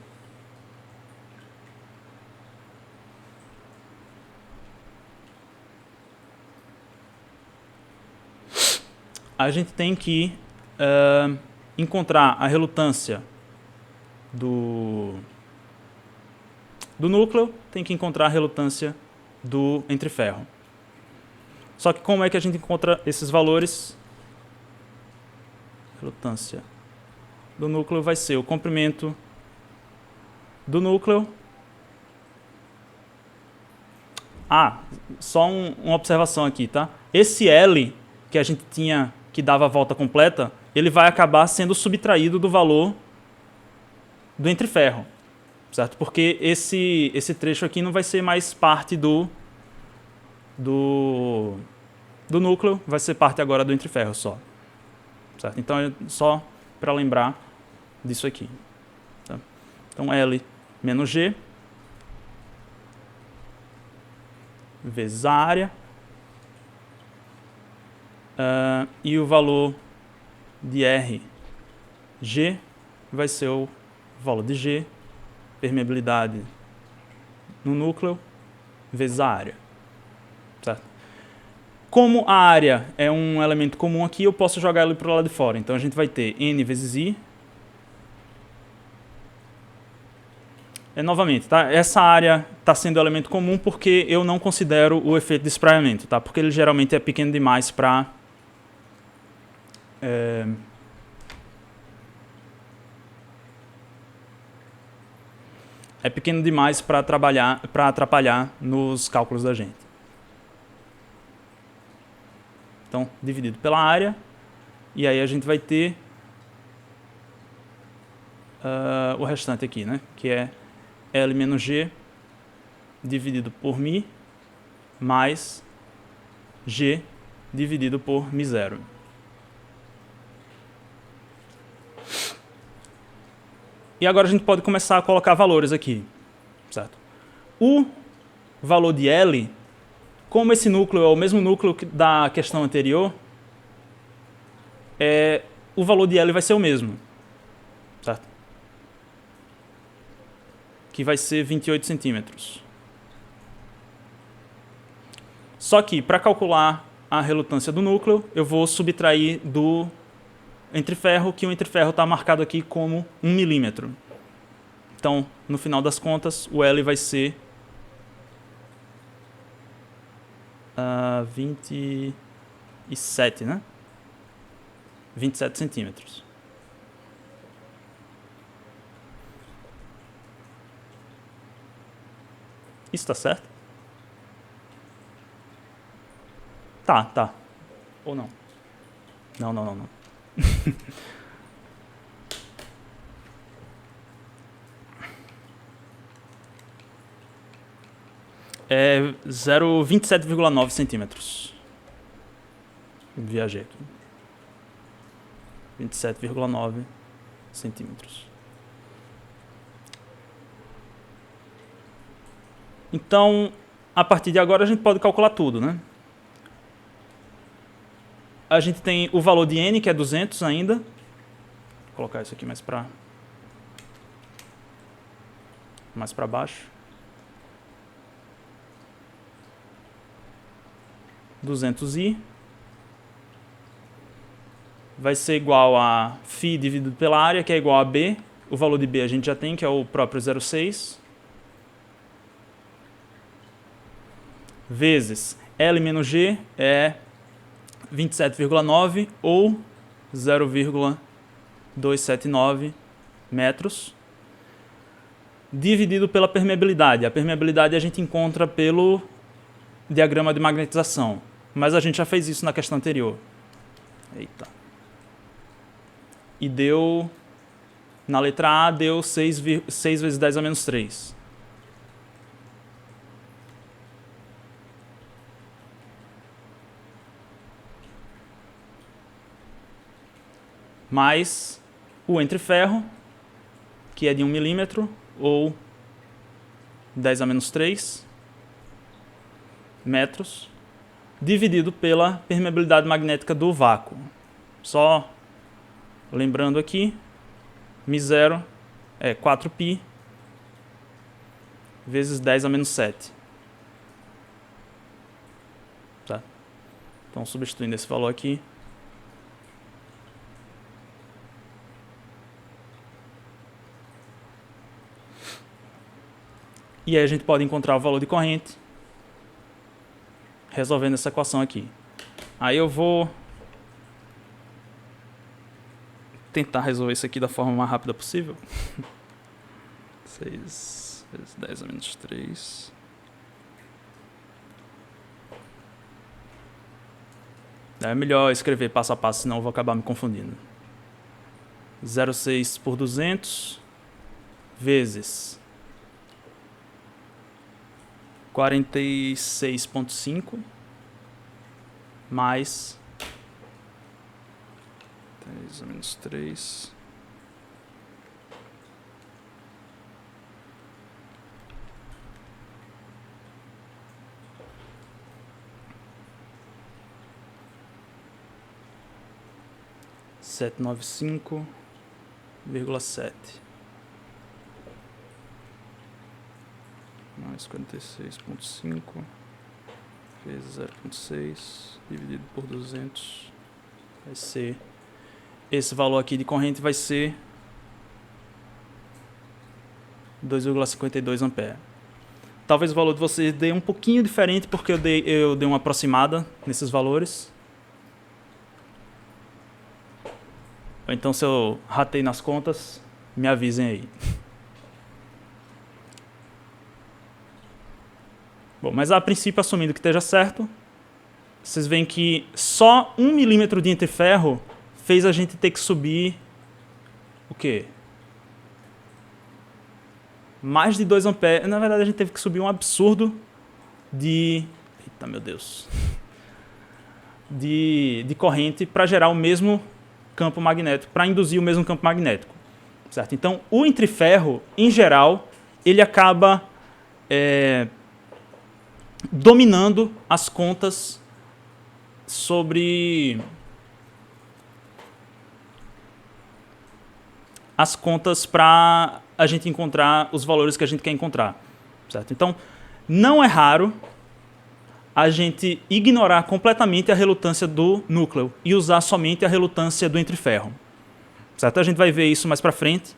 encontrar a relutância do núcleo, tem que encontrar a relutância do entre-ferro. Só que como é que a gente encontra esses valores? Relutância do núcleo vai ser o comprimento do núcleo. Só uma observação aqui, tá? Esse L que a gente tinha, que dava a volta completa, ele vai acabar sendo subtraído do valor do entre-ferro, certo? Porque esse trecho aqui não vai ser mais parte do núcleo, vai ser parte agora do entre-ferro só, certo? Então é só para lembrar disso aqui. Tá? Então L menos G vezes a área e o valor de RG vai ser o valor de G, permeabilidade no núcleo, vezes a área. Certo? Como a área é um elemento comum aqui, eu posso jogar ele para o lado de fora. Então a gente vai ter N vezes I. Novamente, tá? Essa área está sendo elemento comum porque eu não considero o efeito de espraiamento, tá? Porque ele geralmente é pequeno demais para... É pequeno demais para atrapalhar nos cálculos da gente. Então, dividido pela área, e aí a gente vai ter o restante aqui, né? Que é L menos G dividido por μ mais G dividido por μ0. E agora a gente pode começar a colocar valores aqui, certo? O valor de L, como esse núcleo é o mesmo núcleo da questão anterior, o valor de L vai ser o mesmo, certo? Que vai ser 28 centímetros. Só que, para calcular a relutância do núcleo, eu vou subtrair do entreferro, que o entreferro está marcado aqui como 1 milímetro. Então, no final das contas, o L vai ser 27, né? 27 centímetros. Isso está certo? Tá. Ou não? Não. É 27,9 centímetros. Viajei aqui. 27,9 centímetros. Então, a partir de agora a gente pode calcular tudo, né? A gente tem o valor de N, que é 200 ainda. Vou colocar isso aqui mais para baixo. 200i vai ser igual a φ dividido pela área, que é igual a B. O valor de B a gente já tem, que é o próprio 0,6. Vezes L menos G é 27,9 ou 0,279 metros, dividido pela permeabilidade. A permeabilidade a gente encontra pelo diagrama de magnetização, mas a gente já fez isso na questão anterior. Eita. E deu, na letra A, deu 6 vezes 10 a menos 3. Mais o entreferro, que é de 1 milímetro, ou 10 a menos 3 metros, dividido pela permeabilidade magnética do vácuo. Só lembrando aqui, μ0 é 4π vezes 10 a menos 7. Tá? Então, substituindo esse valor aqui, e aí a gente pode encontrar o valor de corrente resolvendo essa equação aqui. Aí eu vou tentar resolver isso aqui da forma mais rápida possível. 6 vezes 10 a menos 3. É melhor escrever passo a passo, senão eu vou acabar me confundindo. 0,6 por 200 vezes 46,5 mais 10 a menos 3 795,7 mais 46,5 vezes 0,6 dividido por 200 vai ser, esse valor aqui de corrente vai ser 2,52 ampere. Talvez o valor de vocês dê um pouquinho diferente, porque eu dei uma aproximada nesses valores. Ou então, se eu ratei nas contas, me avisem aí. Bom, mas a princípio, assumindo que esteja certo, vocês veem que só 1 milímetro de entreferro fez a gente ter que subir o quê? Mais de 2 amperes. Na verdade, a gente teve que subir um absurdo de... Eita, meu Deus. De corrente para gerar o mesmo campo magnético, para induzir o mesmo campo magnético. Certo? Então, o entreferro, em geral, ele acaba dominando as contas sobre... as contas para a gente encontrar os valores que a gente quer encontrar. Certo? Então, não é raro a gente ignorar completamente a relutância do núcleo e usar somente a relutância do entreferro. Certo? A gente vai ver isso mais para frente,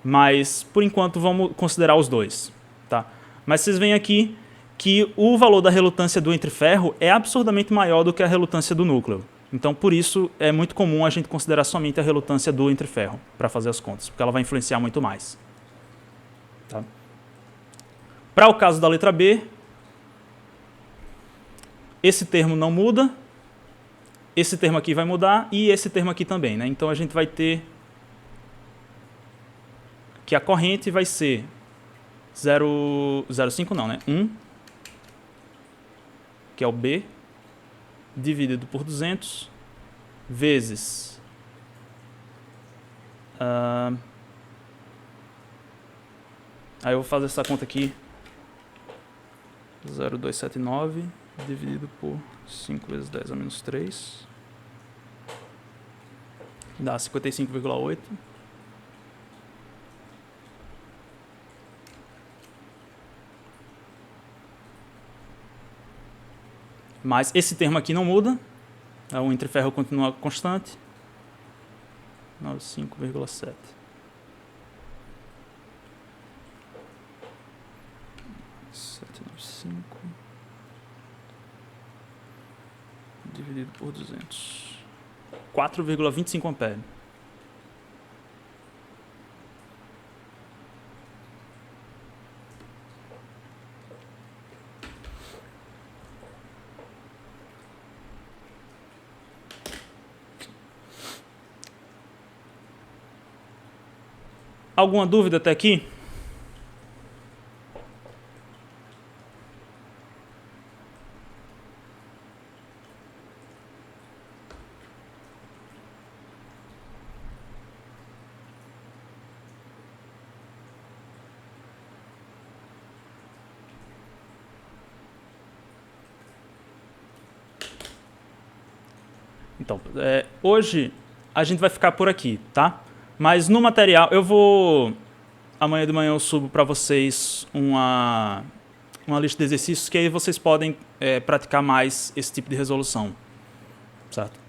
mas por enquanto vamos considerar os dois. Tá? Mas vocês veem aqui que o valor da relutância do entreferro é absurdamente maior do que a relutância do núcleo. Então, por isso, é muito comum a gente considerar somente a relutância do entreferro para fazer as contas, porque ela vai influenciar muito mais. Tá? Para o caso da letra B, esse termo não muda, esse termo aqui vai mudar e esse termo aqui também. Né? Então, a gente vai ter que a corrente vai ser 0,5 não, né? 1, que é o B, dividido por 200, vezes aí eu vou fazer essa conta aqui, 0,279 dividido por 5 vezes 10 a menos 3, dá 55,8. Mas esse termo aqui não muda, o entreferro continua constante, 95,7. Dividido por 200. 4,25 amperes. Alguma dúvida até aqui? Então, hoje a gente vai ficar por aqui, tá? Mas no material, amanhã de manhã eu subo para vocês uma lista de exercícios que aí vocês podem praticar mais esse tipo de resolução, certo?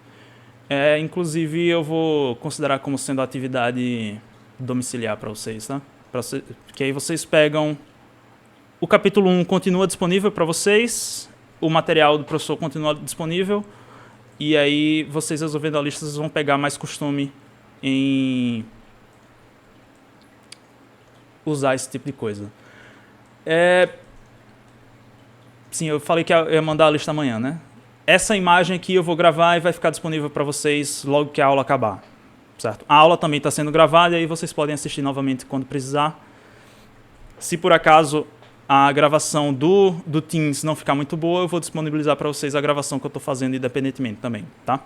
Inclusive eu vou considerar como sendo atividade domiciliar para vocês, tá? Que aí vocês pegam, o capítulo 1 continua disponível para vocês, o material do professor continua disponível, e aí vocês resolvendo a lista, vocês vão pegar mais costume em usar esse tipo de coisa. Sim, eu falei que eu ia mandar a lista amanhã, né? Essa imagem aqui eu vou gravar e vai ficar disponível para vocês logo que a aula acabar, certo? A aula também está sendo gravada e aí vocês podem assistir novamente quando precisar. Se por acaso a gravação do Teams não ficar muito boa, eu vou disponibilizar para vocês a gravação que eu estou fazendo independentemente também, tá?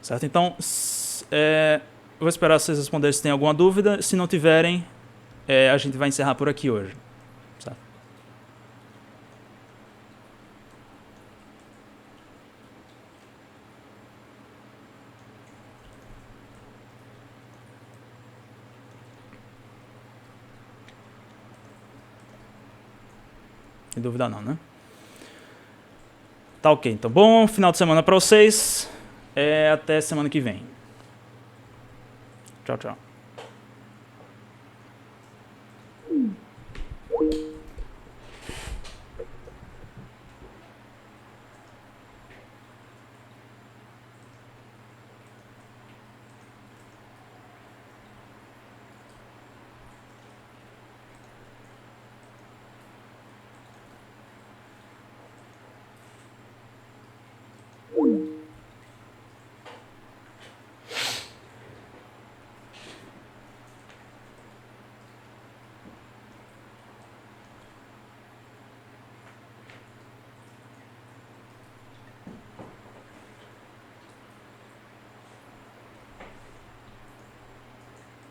Certo? Então, eu vou esperar vocês responderem se tem alguma dúvida. Se não tiverem, a gente vai encerrar por aqui hoje. Certo? Sem dúvida não, né? Tá ok. Então, bom final de semana para vocês. Até semana que vem. Tchau, tchau.